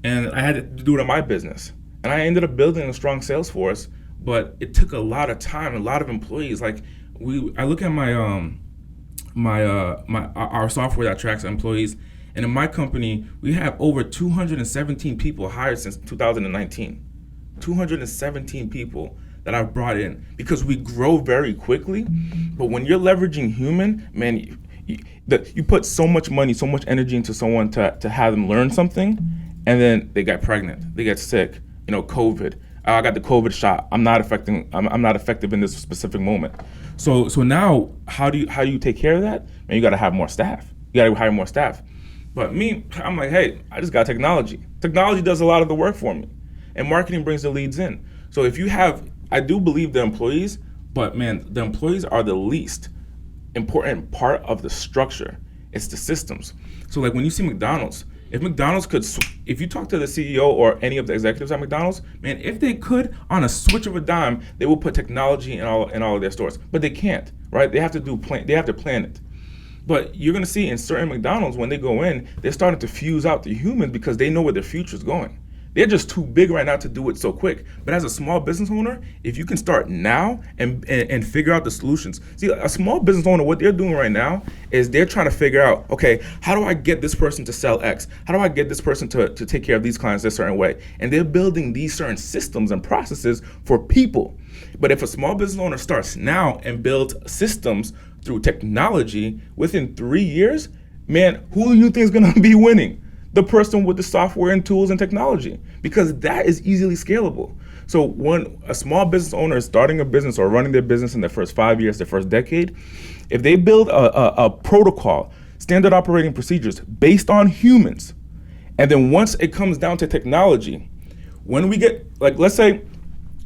and I had to do it in my business. And I ended up building a strong sales force, but it took a lot of time, a lot of employees. Like I look at our software that tracks employees, and in my company, we have over 217 people hired since 2019. 217 people that I've brought in because we grow very quickly. But when you're leveraging human, man, you put so much money, so much energy into someone to have them learn something, and then they get pregnant, they get sick, COVID. I got the COVID shot. I'm not effective in this specific moment. So now, how do you take care of that? Man, you got to have more staff. You got to hire more staff. But me, I'm like, hey, I just got technology. Technology does a lot of the work for me, and marketing brings the leads in. So I do believe the employees, but man, the employees are the least important part of the structure. It's the systems. So like when you see McDonald's, if you talk to the CEO or any of the executives at McDonald's, man, if they could, on a switch of a dime, they will put technology in all of their stores. But they can't, right? They have to plan it. But you're gonna see in certain McDonald's, when they go in, they're starting to fuse out the humans because they know where their future's going. They're just too big right now to do it so quick. But as a small business owner, if you can start now and figure out the solutions. See, a small business owner, what they're doing right now is they're trying to figure out, okay, how do I get this person to sell X? How do I get this person to take care of these clients a certain way? And they're building these certain systems and processes for people. But if a small business owner starts now and builds systems through technology, within 3 years, man, who do you think is gonna be winning? The person with the software and tools and technology, because that is easily scalable. So when a small business owner is starting a business or running their business in their first 5 years, their first decade, if they build a protocol, standard operating procedures based on humans, and then once it comes down to technology, when we get, like, let's say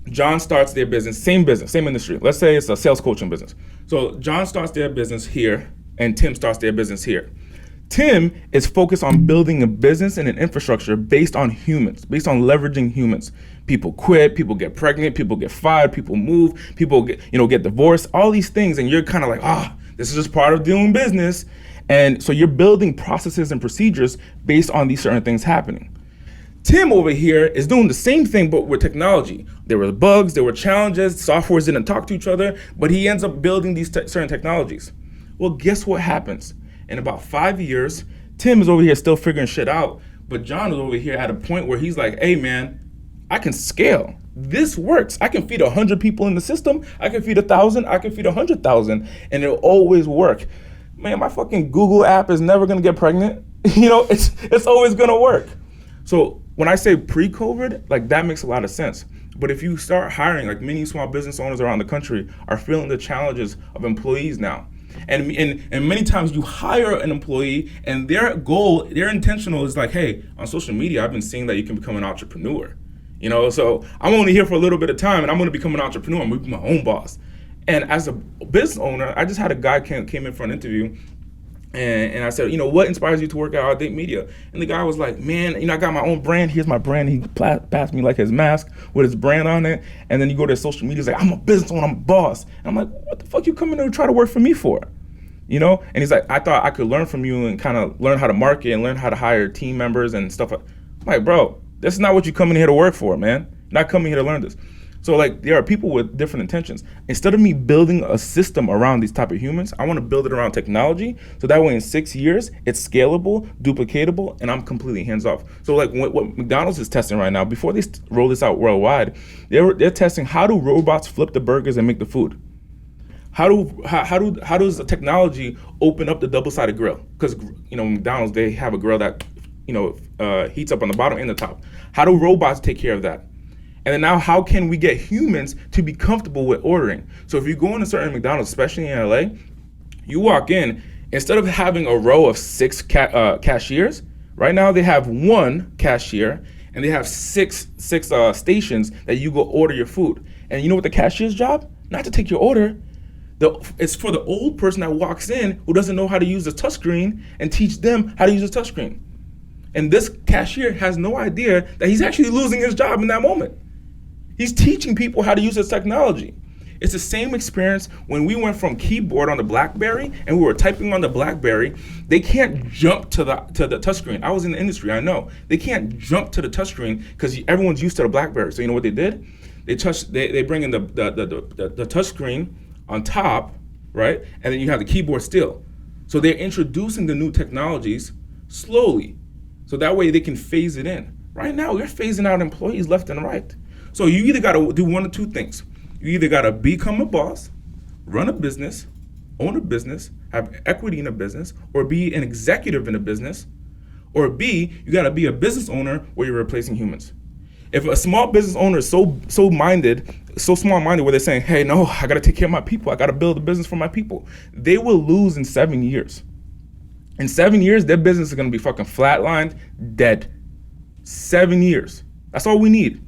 John starts their business, same industry. Let's say it's a sales coaching business. So John starts their business here and Tim starts their business here. Tim is focused on building a business and an infrastructure based on humans, based on leveraging humans. People quit, people get pregnant, people get fired, people move, people get divorced, all these things. And you're kind of like, this is just part of doing business. And so you're building processes and procedures based on these certain things happening. Tim over here is doing the same thing, but with technology. There were bugs, there were challenges, softwares didn't talk to each other, but he ends up building these certain technologies. Well, guess what happens? In about 5 years, Tim is over here still figuring shit out, but John is over here at a point where he's like, hey man, I can scale. This works. I can feed 100 people in the system. I can feed 1,000. I can feed 100,000, and it'll always work. Man, my fucking Google app is never gonna get pregnant. It's always gonna work. So when I say pre-COVID, like that makes a lot of sense. But if you start hiring, like many small business owners around the country are feeling the challenges of employees now. And many times you hire an employee and their goal, their intentional is like, hey, on social media, I've been seeing that you can become an entrepreneur. So I'm only here for a little bit of time and I'm gonna become an entrepreneur. I'm gonna be my own boss. And as a business owner, I just had a guy came in for an interview and I said, what inspires you to work at Audate Media? And the guy was like, man, I got my own brand. Here's my brand. He passed me like his mask with his brand on it. And then you go to his social media, he's like, I'm a business owner, I'm a boss. And I'm like, what the fuck you coming to try to work for me for? And he's like, I thought I could learn from you and kind of learn how to market and learn how to hire team members and stuff. I'm like, bro, this is not what you coming here to work for, man. You're not coming here to learn this. So like there are people with different intentions. Instead of me building a system around these type of humans, I want to build it around technology. So that way in 6 years, it's scalable, duplicatable, and I'm completely hands off. So like what McDonald's is testing right now, before they roll this out worldwide, they're testing how do robots flip the burgers and make the food? How does the technology open up the double-sided grill? Because McDonald's, they have a grill that heats up on the bottom and the top. How do robots take care of that? And then now, how can we get humans to be comfortable with ordering? So if you go into certain McDonald's, especially in LA, you walk in, instead of having a row of 6 cashiers, right now they have 1 cashier and they have six stations that you go order your food. And you know what the cashier's job? Not to take your order. It's for the old person that walks in who doesn't know how to use the touchscreen and teach them how to use the touchscreen. And this cashier has no idea that he's actually losing his job in that moment. He's teaching people how to use this technology. It's the same experience when we went from keyboard on the BlackBerry and we were typing on the BlackBerry. They can't jump to the touchscreen. I was in the industry, I know. They can't jump to the touchscreen because everyone's used to the BlackBerry. So you know what they did? They bring in the touchscreen on top, right? And then you have the keyboard still. So they're introducing the new technologies slowly, so that way they can phase it in. Right now, we're phasing out employees left and right. So you either got to do one of two things. You either got to become a boss, run a business, own a business, have equity in a business, or be an executive in a business, or B, you got to be a business owner where you're replacing humans. If a small business owner is so small-minded where they're saying, hey, no, I got to take care of my people. I got to build a business for my people. They will lose in 7 years. In 7 years, their business is going to be fucking flatlined, dead. 7 years. That's all we need.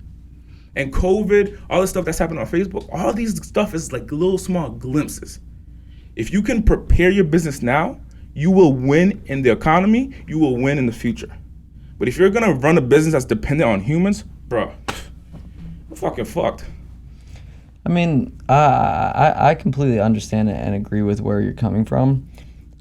And COVID, all this stuff that's happening on Facebook, all these stuff is like little small glimpses. If you can prepare your business now, you will win in the economy. You will win in the future. But if you're going to run a business that's dependent on humans, bro, you're fucking fucked. I mean, I completely understand it and agree with where you're coming from.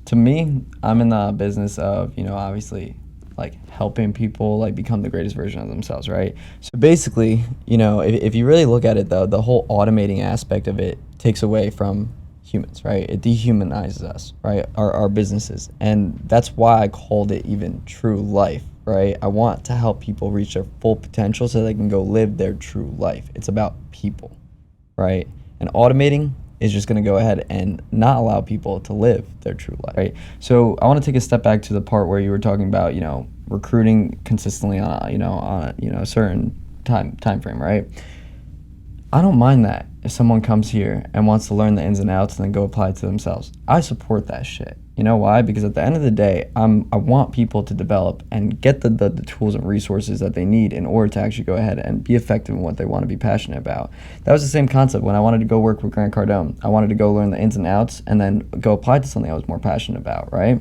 To me, I'm in the business of, obviously, like helping people like become the greatest version of themselves, right? So basically, if you really look at it, though, the whole automating aspect of it takes away from humans, right? It dehumanizes us, right? Our businesses. And that's why I called it even true life, right? I want to help people reach their full potential so they can go live their true life. It's about people, right? And automating is just going to go ahead and not allow people to live their true life, right? So I want to take a step back to the part where you were talking about, recruiting consistently on a certain time frame, right? I don't mind that if someone comes here and wants to learn the ins and outs and then go apply it to themselves. I support that shit. You know why? Because at the end of the day, I want people to develop and get the tools and resources that they need in order to actually go ahead and be effective in what they want to be passionate about. That was the same concept when I wanted to go work with Grant Cardone. I wanted to go learn the ins and outs and then go apply to something I was more passionate about, right?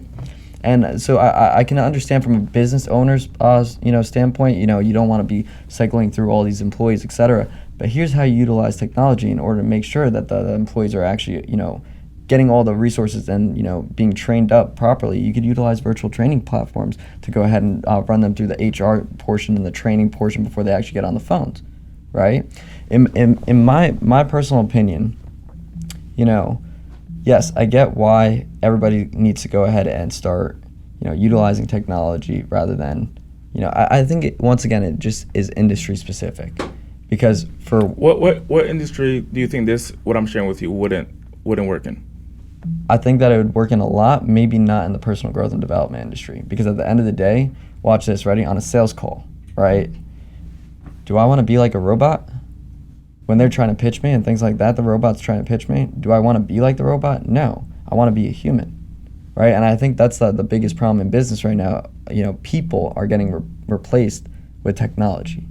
And so I can understand from a business owner's standpoint, you don't want to be cycling through all these employees, et cetera. But here's how you utilize technology in order to make sure that the employees are actually, getting all the resources and, being trained up properly. You could utilize virtual training platforms to go ahead and run them through the HR portion and the training portion before they actually get on the phones, right? In my personal opinion, yes, I get why everybody needs to go ahead and start, utilizing technology rather than, I think once again, it just is industry specific. Because for what industry do you think what I'm sharing with you wouldn't work in? I think that it would work in a lot, maybe not in the personal growth and development industry. Because at the end of the day, watch this, ready? On a sales call, right? Do I want to be like a robot? When they're trying to pitch me and things like that, the robot's trying to pitch me, do I want to be like the robot? No, I want to be a human, right? And I think that's the biggest problem in business right now. People are getting replaced with technology.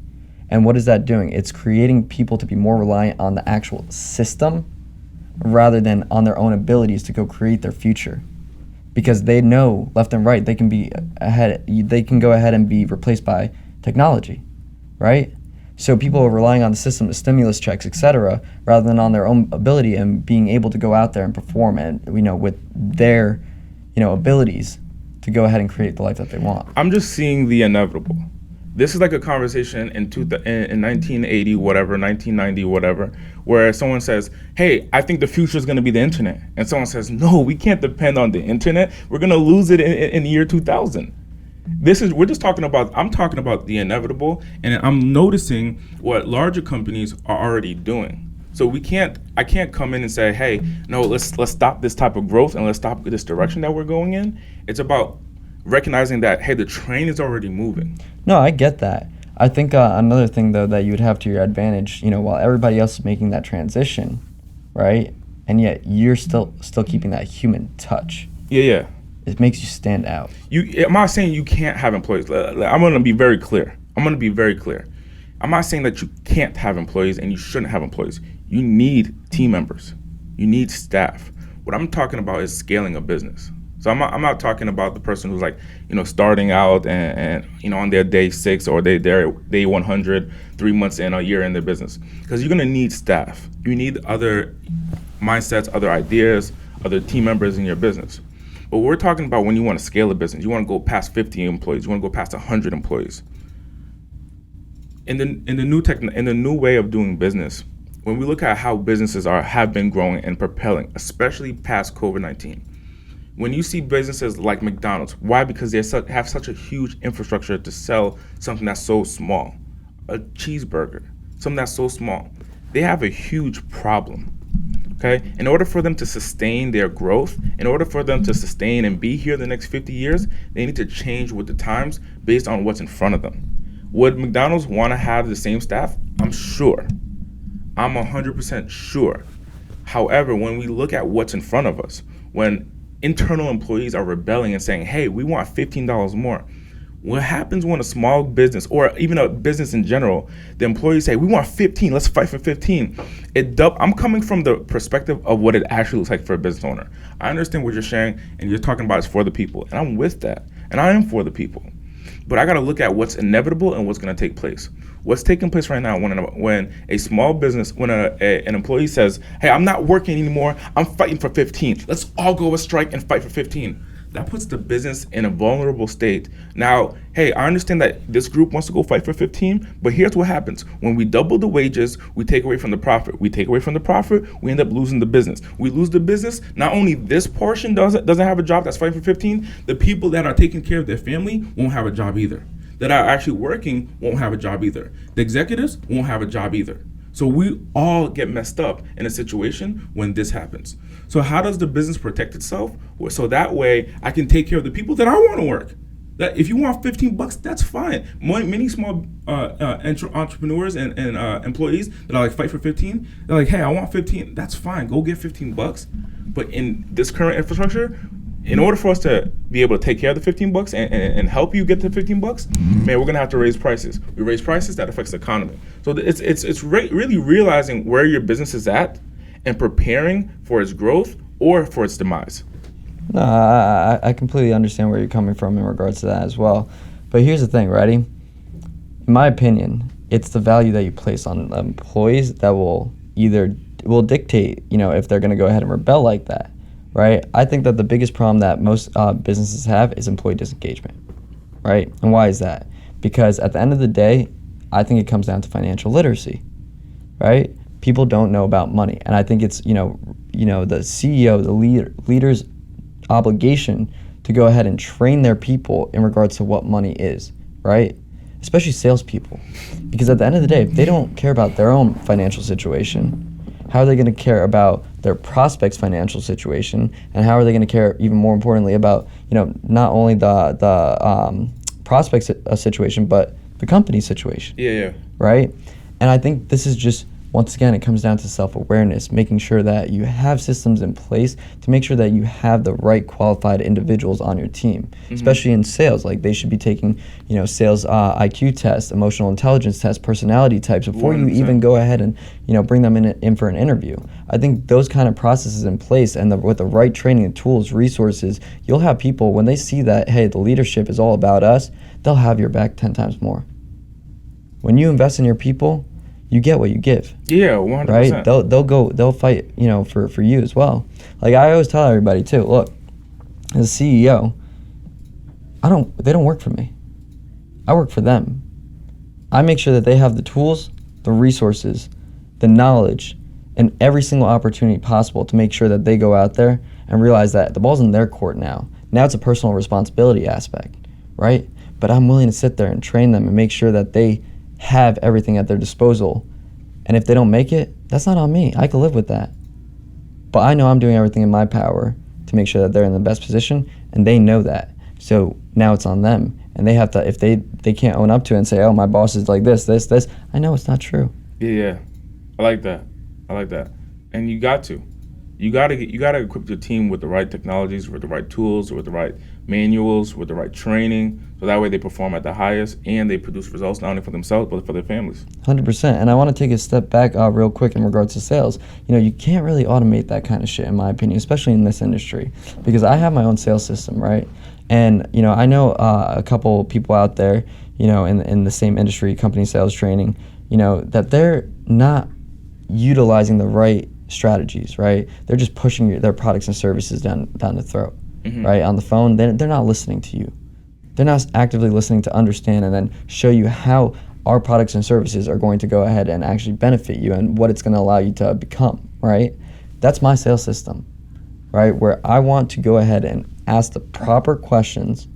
And what is that doing? It's creating people to be more reliant on the actual system rather than on their own abilities to go create their future. Because they know left and right they can be ahead. They can go ahead and be replaced by technology, right? So people are relying on the system, the stimulus checks, etc., rather than on their own ability and being able to go out there and perform and with their abilities to go ahead and create the life that they want. I'm just seeing the inevitable. This is like a conversation in 1980, whatever, 1990, whatever, where someone says, hey, I think the future is going to be the internet. And someone says, no, we can't depend on the internet. We're going to lose it in the year 2000. I'm talking about the inevitable, and I'm noticing what larger companies are already doing. So I can't come in and say, hey, no, let's stop this type of growth and let's stop this direction that we're going in. It's about recognizing that, hey, the train is already moving. No, I get that. I think another thing, though, that you would have to your advantage, while everybody else is making that transition, right? And yet you're still keeping that human touch. Yeah. It makes you stand out. I'm not saying you can't have employees. I'm going to be very clear. I'm not saying that you can't have employees and you shouldn't have employees. You need team members. You need staff. What I'm talking about is scaling a business. So I'm not talking about the person who's like, starting out and on their day 6 or their day 100, 3 months in, a year in their business. Because you're gonna need staff. You need other mindsets, other ideas, other team members in your business. But we're talking about when you want to scale a business, you want to go past 50 employees, you want to go past 100 employees. In the new way of doing business, when we look at how businesses have been growing and propelling, especially past COVID-19, when you see businesses like McDonald's, why? Because they have such a huge infrastructure to sell something that's so small, a cheeseburger, something that's so small. They have a huge problem. Okay, in order for them to sustain their growth, in order for them to sustain and be here the next 50 years, they need to change with the times based on what's in front of them. Would McDonald's want to have the same staff? I'm sure. I'm 100% sure. However, when we look at what's in front of us, when internal employees are rebelling and saying, hey, we want $15 more, what happens when a small business, or even a business in general, the employees say, we want 15, let's fight for 15. I'm coming from the perspective of what it actually looks like for a business owner. I understand what you're sharing, and you're talking about is for the people, and I'm with that, and I am for the people. But I gotta look at what's inevitable and what's gonna take place. What's taking place right now when a small business, when an employee says, hey, I'm not working anymore, I'm fighting for 15. Let's all go a strike and fight for 15. That puts the business in a vulnerable state. Now, hey, I understand that this group wants to go fight for 15, but here's what happens. When we double the wages, we take away from the profit. We take away from the profit, we end up losing the business. We lose the business, not only this portion doesn't have a job that's fighting for 15, the people that are taking care of their family won't have a job either. That are actually working won't have a job either. The executives won't have a job either. So we all get messed up in a situation when this happens. So how does the business protect itself? So that way I can take care of the people that I want to work. That if you want $15, that's fine. Many small entrepreneurs and employees that are like fight for 15, they're like, hey, I want 15. That's fine. Go get $15. But in this current infrastructure, in order for us to be able to take care of the $15 and help you get the $15, man, we're gonna have to raise prices. We raise prices, that affects the economy. So it's really realizing where your business is at and preparing for its growth or for its demise. No, I completely understand where you're coming from in regards to that as well. But here's the thing, ready? In my opinion, it's the value that you place on employees that will dictate, if they're gonna go ahead and rebel like that. Right? I think that the biggest problem that most businesses have is employee disengagement, right? And why is that? Because at the end of the day, I think it comes down to financial literacy, right? People don't know about money, and I think it's the CEO, the leader's obligation to go ahead and train their people in regards to what money is, right? Especially salespeople, because at the end of the day, if they don't care about their own financial situation, how are they going to care about their prospects' financial situation, and how are they going to care, even more importantly, about not only the prospects' situation, but the company's situation? Yeah. Right? And I think this is just, once again, it comes down to self-awareness, making sure that you have systems in place to make sure that you have the right qualified individuals on your team, especially in sales. Like, they should be taking, sales IQ tests, emotional intelligence tests, personality types before 100%. You even go ahead and, bring them in for an interview. I think those kind of processes in place, and with the right training and tools, resources, you'll have people, when they see that, hey, the leadership is all about us, they'll have your back 10 times more. When you invest in your people, you get what you give. Yeah, 100%. Right? They'll fight, for you as well. Like, I always tell everybody too, look, as a CEO, they don't work for me. I work for them. I make sure that they have the tools, the resources, the knowledge, and every single opportunity possible to make sure that they go out there and realize that the ball's in their court now. Now it's a personal responsibility aspect, right? But I'm willing to sit there and train them and make sure that they have everything at their disposal. And if they don't make it, that's not on me. I can live with that. But I know I'm doing everything in my power to make sure that they're in the best position, and they know that. So now it's on them. And they have to, if they can't own up to it and say, oh, my boss is like this, I know it's not true. Yeah. I like that. And you got to equip your team with the right technologies, with the right tools, with the right manuals, with the right training, so that way they perform at the highest and they produce results not only for themselves but for their families. 100%. And I want to take a step back real quick in regards to sales. You can't really automate that kind of shit, in my opinion, especially in this industry, because I have my own sales system, right? And I know a couple people out there, in the same industry, company sales training, that they're not utilizing the right strategies, right? They're just pushing their products and services down the throat, right? On the phone, they're not listening to you. They're not actively listening to understand and then show you how our products and services are going to go ahead and actually benefit you and what it's going to allow you to become, right? That's my sales system, right? Where I want to go ahead and ask the proper questions,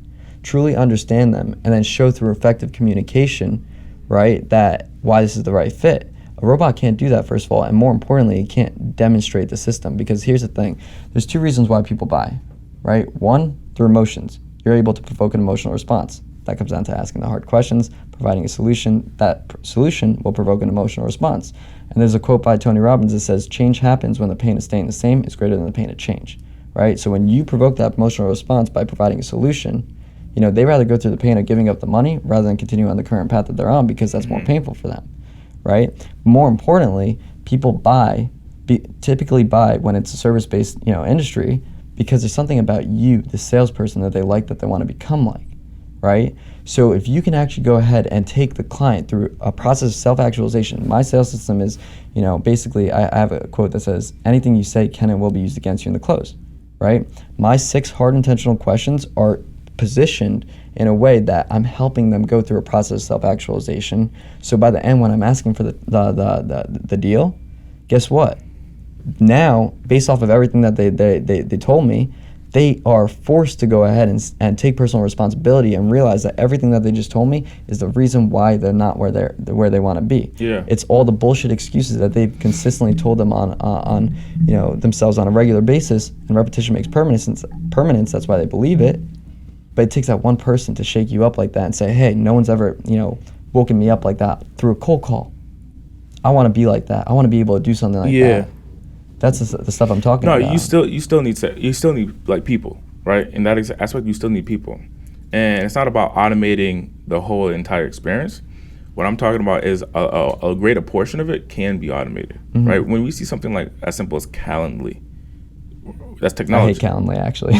truly understand them, and then show through effective communication, right, that why this is the right fit. A robot can't do that, first of all, and more importantly, it can't demonstrate the system, because here's the thing. There's two reasons why people buy, right? One, through emotions. You're able to provoke an emotional response. That comes down to asking the hard questions, providing a solution. That solution will provoke an emotional response. And there's a quote by Tony Robbins that says, change happens when the pain of staying the same is greater than the pain of change, right? So when you provoke that emotional response by providing a solution, they rather go through the pain of giving up the money rather than continue on the current path that they're on, because that's more painful for them, right? More importantly, people typically buy when it's a service-based industry, because there's something about you, the salesperson, that they like, that they want to become like, right? So if you can actually go ahead and take the client through a process of self-actualization. My sales system is, basically I have a quote that says, anything you say can and will be used against you in the close, right? My 6 hard intentional questions are positioned in a way that I'm helping them go through a process of self-actualization. So by the end, when I'm asking for the deal, guess what? Now, based off of everything that they told me, they are forced to go ahead and take personal responsibility and realize that everything that they just told me is the reason why they're not where they want to be. Yeah. It's all the bullshit excuses that they've consistently told them on themselves on a regular basis, and repetition makes permanence. That's why they believe it. But it takes that one person to shake you up like that and say, hey, no one's ever woken me up like that through a cold call. I want to be like that. I want to be able to do something like that. That's the stuff I'm talking about. No, you still need like people, right? In that aspect, you still need people, and it's not about automating the whole entire experience. What I'm talking about is a greater portion of it can be automated, right? When we see something like as simple as Calendly, that's technology. I hate Calendly, actually.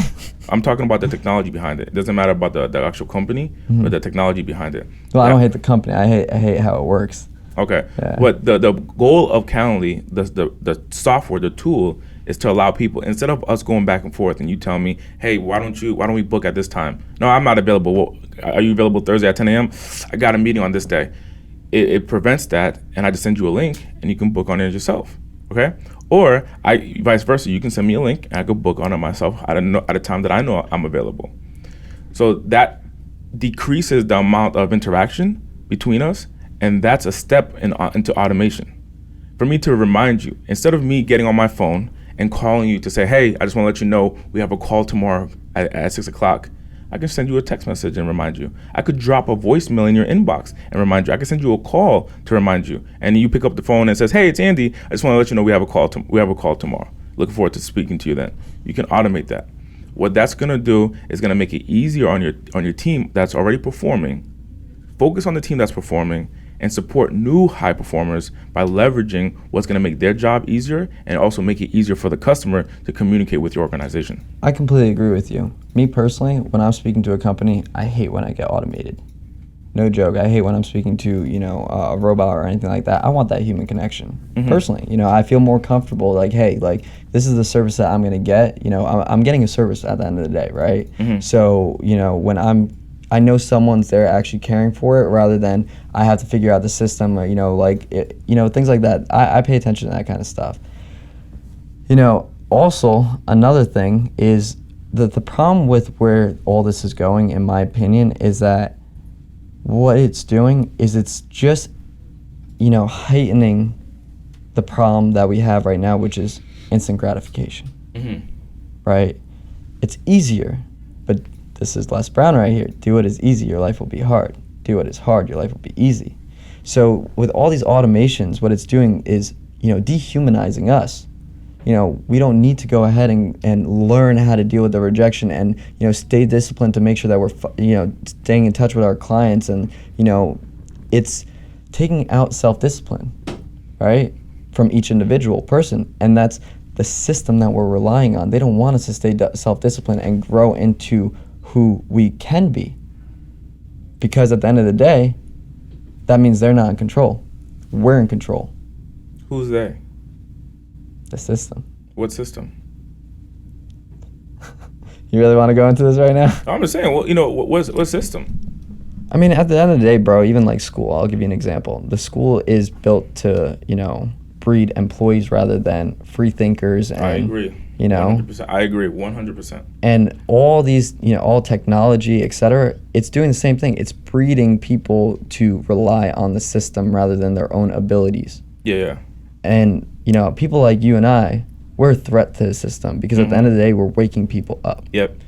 I'm talking about the technology behind it. It doesn't matter about the actual company, but the technology behind it. Well, I don't hate the company. I hate how it works. Okay, Yeah. But the goal of Calendly, the software, the tool, is to allow people, instead of us going back and forth and you tell me, hey, why don't we book at this time? No, I'm not available. Well, are you available Thursday at 10 a.m.? I got a meeting on this day. It prevents that, and I just send you a link and you can book on it yourself. Okay, or vice versa, you can send me a link and I could book on it myself at a time that I know I'm available. So that decreases the amount of interaction between us. And that's a step into automation. For me to remind you, instead of me getting on my phone and calling you to say, hey, I just want to let you know we have a call tomorrow at 6 o'clock, I can send you a text message and remind you. I could drop a voicemail in your inbox and remind you. I can send you a call to remind you. And you pick up the phone and says, hey, it's Andy. I just want to let you know we have a call tomorrow. Looking forward to speaking to you then. You can automate that. What that's going to do is going to make it easier on your team that's already performing. Focus on the team that's performing and support new high performers by leveraging what's going to make their job easier and also make it easier for the customer to communicate with your organization. I completely agree with you. Me personally, when I'm speaking to a company, I hate when I get automated. No joke. I hate when I'm speaking to, a robot or anything like that. I want that human connection. Personally, I feel more comfortable like, hey, like this is the service that I'm going to get. I'm getting a service at the end of the day, right? So, when I know someone's there actually caring for it rather than I have to figure out the system or, things like that. I pay attention to that kind of stuff. Also, another thing is that the problem with where all this is going, in my opinion, is that what it's doing is it's just, heightening the problem that we have right now, which is instant gratification, right? It's easier, but this is Les Brown right here. Do what is easy, your life will be hard. Do what is hard, your life will be easy. So with all these automations, what it's doing is, dehumanizing us. we don't need to go ahead and learn how to deal with the rejection and, stay disciplined to make sure that we're, staying in touch with our clients. And, it's taking out self-discipline, right, from each individual person. And that's the system that we're relying on. They don't want us to stay self-disciplined and grow into who we can be. Because at the end of the day, that means they're not in control. We're in control. Who's they? The system. What system? You really want to go into this right now? I'm just saying, what system? I mean, at the end of the day, bro, even like school, I'll give you an example. The school is built to, breed employees rather than free thinkers. And, I agree. 100%. I agree 100%. And all these, all technology, et cetera, it's doing the same thing. It's breeding people to rely on the system rather than their own abilities. Yeah. And, people like you and I, we're a threat to the system because at the end of the day, we're waking people up. Yep.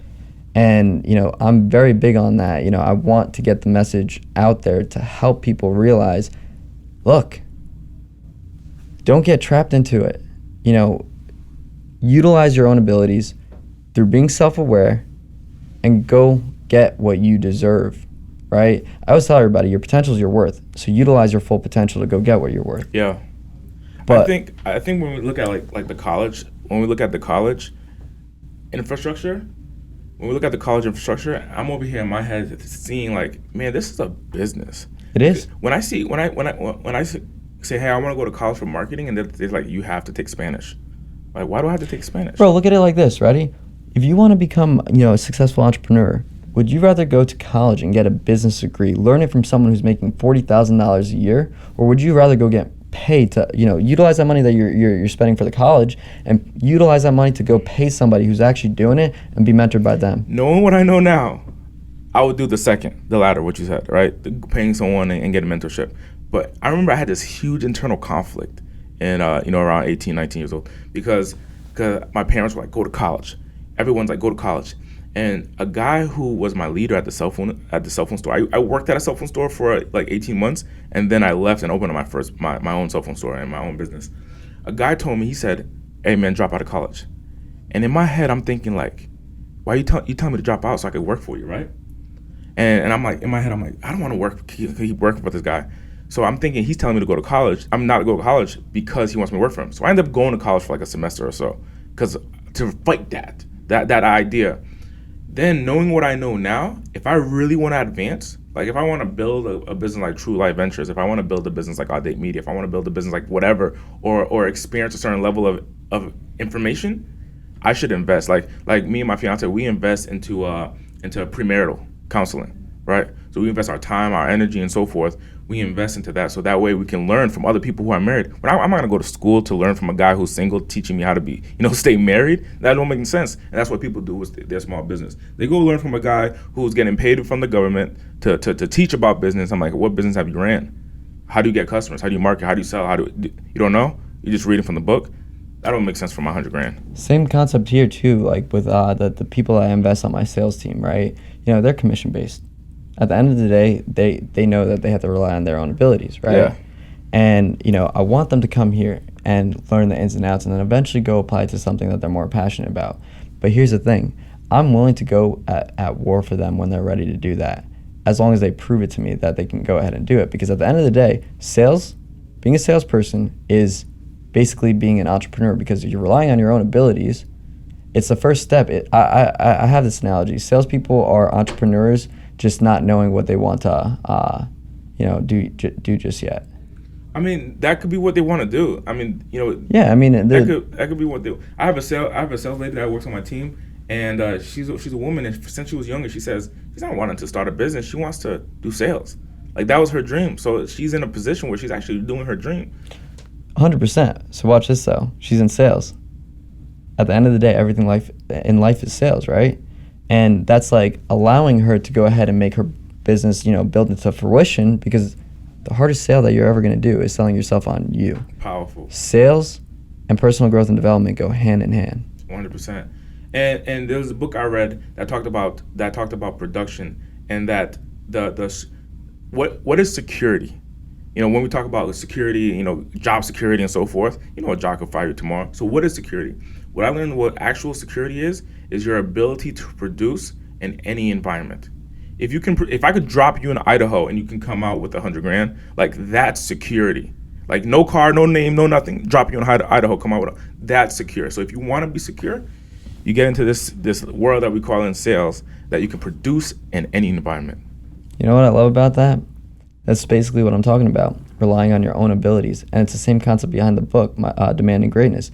And, I'm very big on that. I want to get the message out there to help people realize, look, don't get trapped into it. Utilize your own abilities through being self-aware and go get what you deserve, right? I always tell everybody, your potential is your worth. So utilize your full potential to go get what you're worth. Yeah. But I think when we look at like the college, when we look at the college infrastructure, I'm over here in my head seeing like, man, this is a business. It is. When I say, hey, I want to go to college for marketing, and they're like, you have to take Spanish. Like, why do I have to take Spanish? Bro, look at it like this. Ready? If you want to become, a successful entrepreneur, would you rather go to college and get a business degree, learn it from someone who's making $40,000 a year, or would you rather go get paid to, utilize that money that you're spending for the college and utilize that money to go pay somebody who's actually doing it and be mentored by them? Knowing what I know now, I would do the latter, what you said, right? Paying someone and getting mentorship. But I remember I had this huge internal conflict in, around 18, 19 years old because my parents were like, go to college. Everyone's like, go to college. And a guy who was my leader at the cell phone store, I worked at a cell phone store for like 18 months, and then I left and opened my own cell phone store and my own business. A guy told me, he said, hey man, drop out of college. And in my head, I'm thinking like, why you tell me to drop out so I could work for you, right? And I'm like, in my head, I'm like, I don't want to keep working for this guy. So I'm thinking he's telling me to go to college. I'm not to go to college because he wants me to work for him. So I ended up going to college for like a semester or so, because to fight that idea. Then knowing what I know now, if I really want to advance, like if I want to build a business like True Life Ventures, if I want to build a business like Audate Media, if I want to build a business like whatever, or experience a certain level of information, I should invest. Like me and my fiance, we invest into premarital counseling, right? So we invest our time, our energy, and so forth. We invest into that, so that way we can learn from other people who are married. I'm not gonna go to school to learn from a guy who's single teaching me how to be, stay married. That don't make sense. And that's what people do with their small business. They go learn from a guy who's getting paid from the government to teach about business. I'm like, what business have you ran? How do you get customers? How do you market? How do you sell? You don't know? You just read it from the book? That don't make sense for my $100,000. Same concept here too, like with the people I invest on my sales team, right? They're commission based. At the end of the day, they know that they have to rely on their own abilities, right? Yeah. And, I want them to come here and learn the ins and outs and then eventually go apply to something that they're more passionate about. But here's the thing. I'm willing to go at war for them when they're ready to do that, as long as they prove it to me that they can go ahead and do it. Because at the end of the day, being a salesperson is basically being an entrepreneur, because you're relying on your own abilities. It's the first step. I have this analogy. Salespeople are entrepreneurs, just not knowing what they want to, do just yet. I mean, that could be what they want to do. I mean, Yeah, I mean, that could be what they. I have a sales lady that works on my team, and she's a woman, and since she was younger, she says she's not wanting to start a business. She wants to do sales. Like that was her dream. So she's in a position where she's actually doing her dream. 100%. So watch this though. She's in sales. At the end of the day, everything in life is sales, right? And that's like allowing her to go ahead and make her business, build into fruition, because the hardest sale that you're ever going to do is selling yourself on you. Powerful. Sales and personal growth and development go hand in hand. 100%. And there was a book I read that talked about production, and that what is security? when we talk about security, job security and so forth, a job could fire you tomorrow. So what is security? What I learned what actual security is your ability to produce in any environment. If I could drop you in Idaho and you can come out with $100,000, like that's security. Like no car, no name, no nothing. Drop you in Idaho, come out with that's secure. So if you want to be secure, you get into this world that we call in sales that you can produce in any environment. You know what I love about that? That's basically what I'm talking about, relying on your own abilities. And it's the same concept behind the book, Demanding Greatness.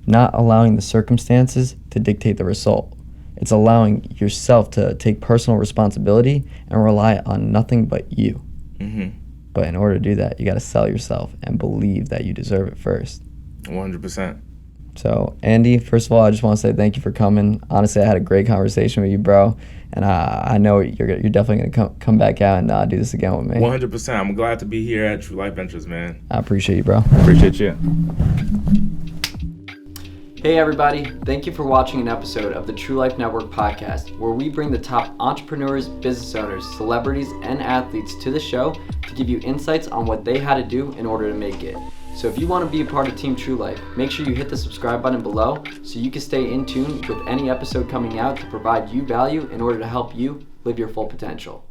Not allowing the circumstances to dictate the result. It's allowing yourself to take personal responsibility and rely on nothing but you. Mm-hmm. But in order to do that, you got to sell yourself and believe that you deserve it first. 100%. So, Andy, first of all, I just want to say thank you for coming. Honestly, I had a great conversation with you, bro. And I know you're definitely going to come back out and do this again with me. 100%. I'm glad to be here at True Life Ventures, man. I appreciate you, bro. Appreciate you. Hey everybody, thank you for watching an episode of the True Life Network podcast, where we bring the top entrepreneurs, business owners, celebrities, and athletes to the show to give you insights on what they had to do in order to make it. So if you want to be a part of Team True Life, make sure you hit the subscribe button below so you can stay in tune with any episode coming out to provide you value in order to help you live your full potential.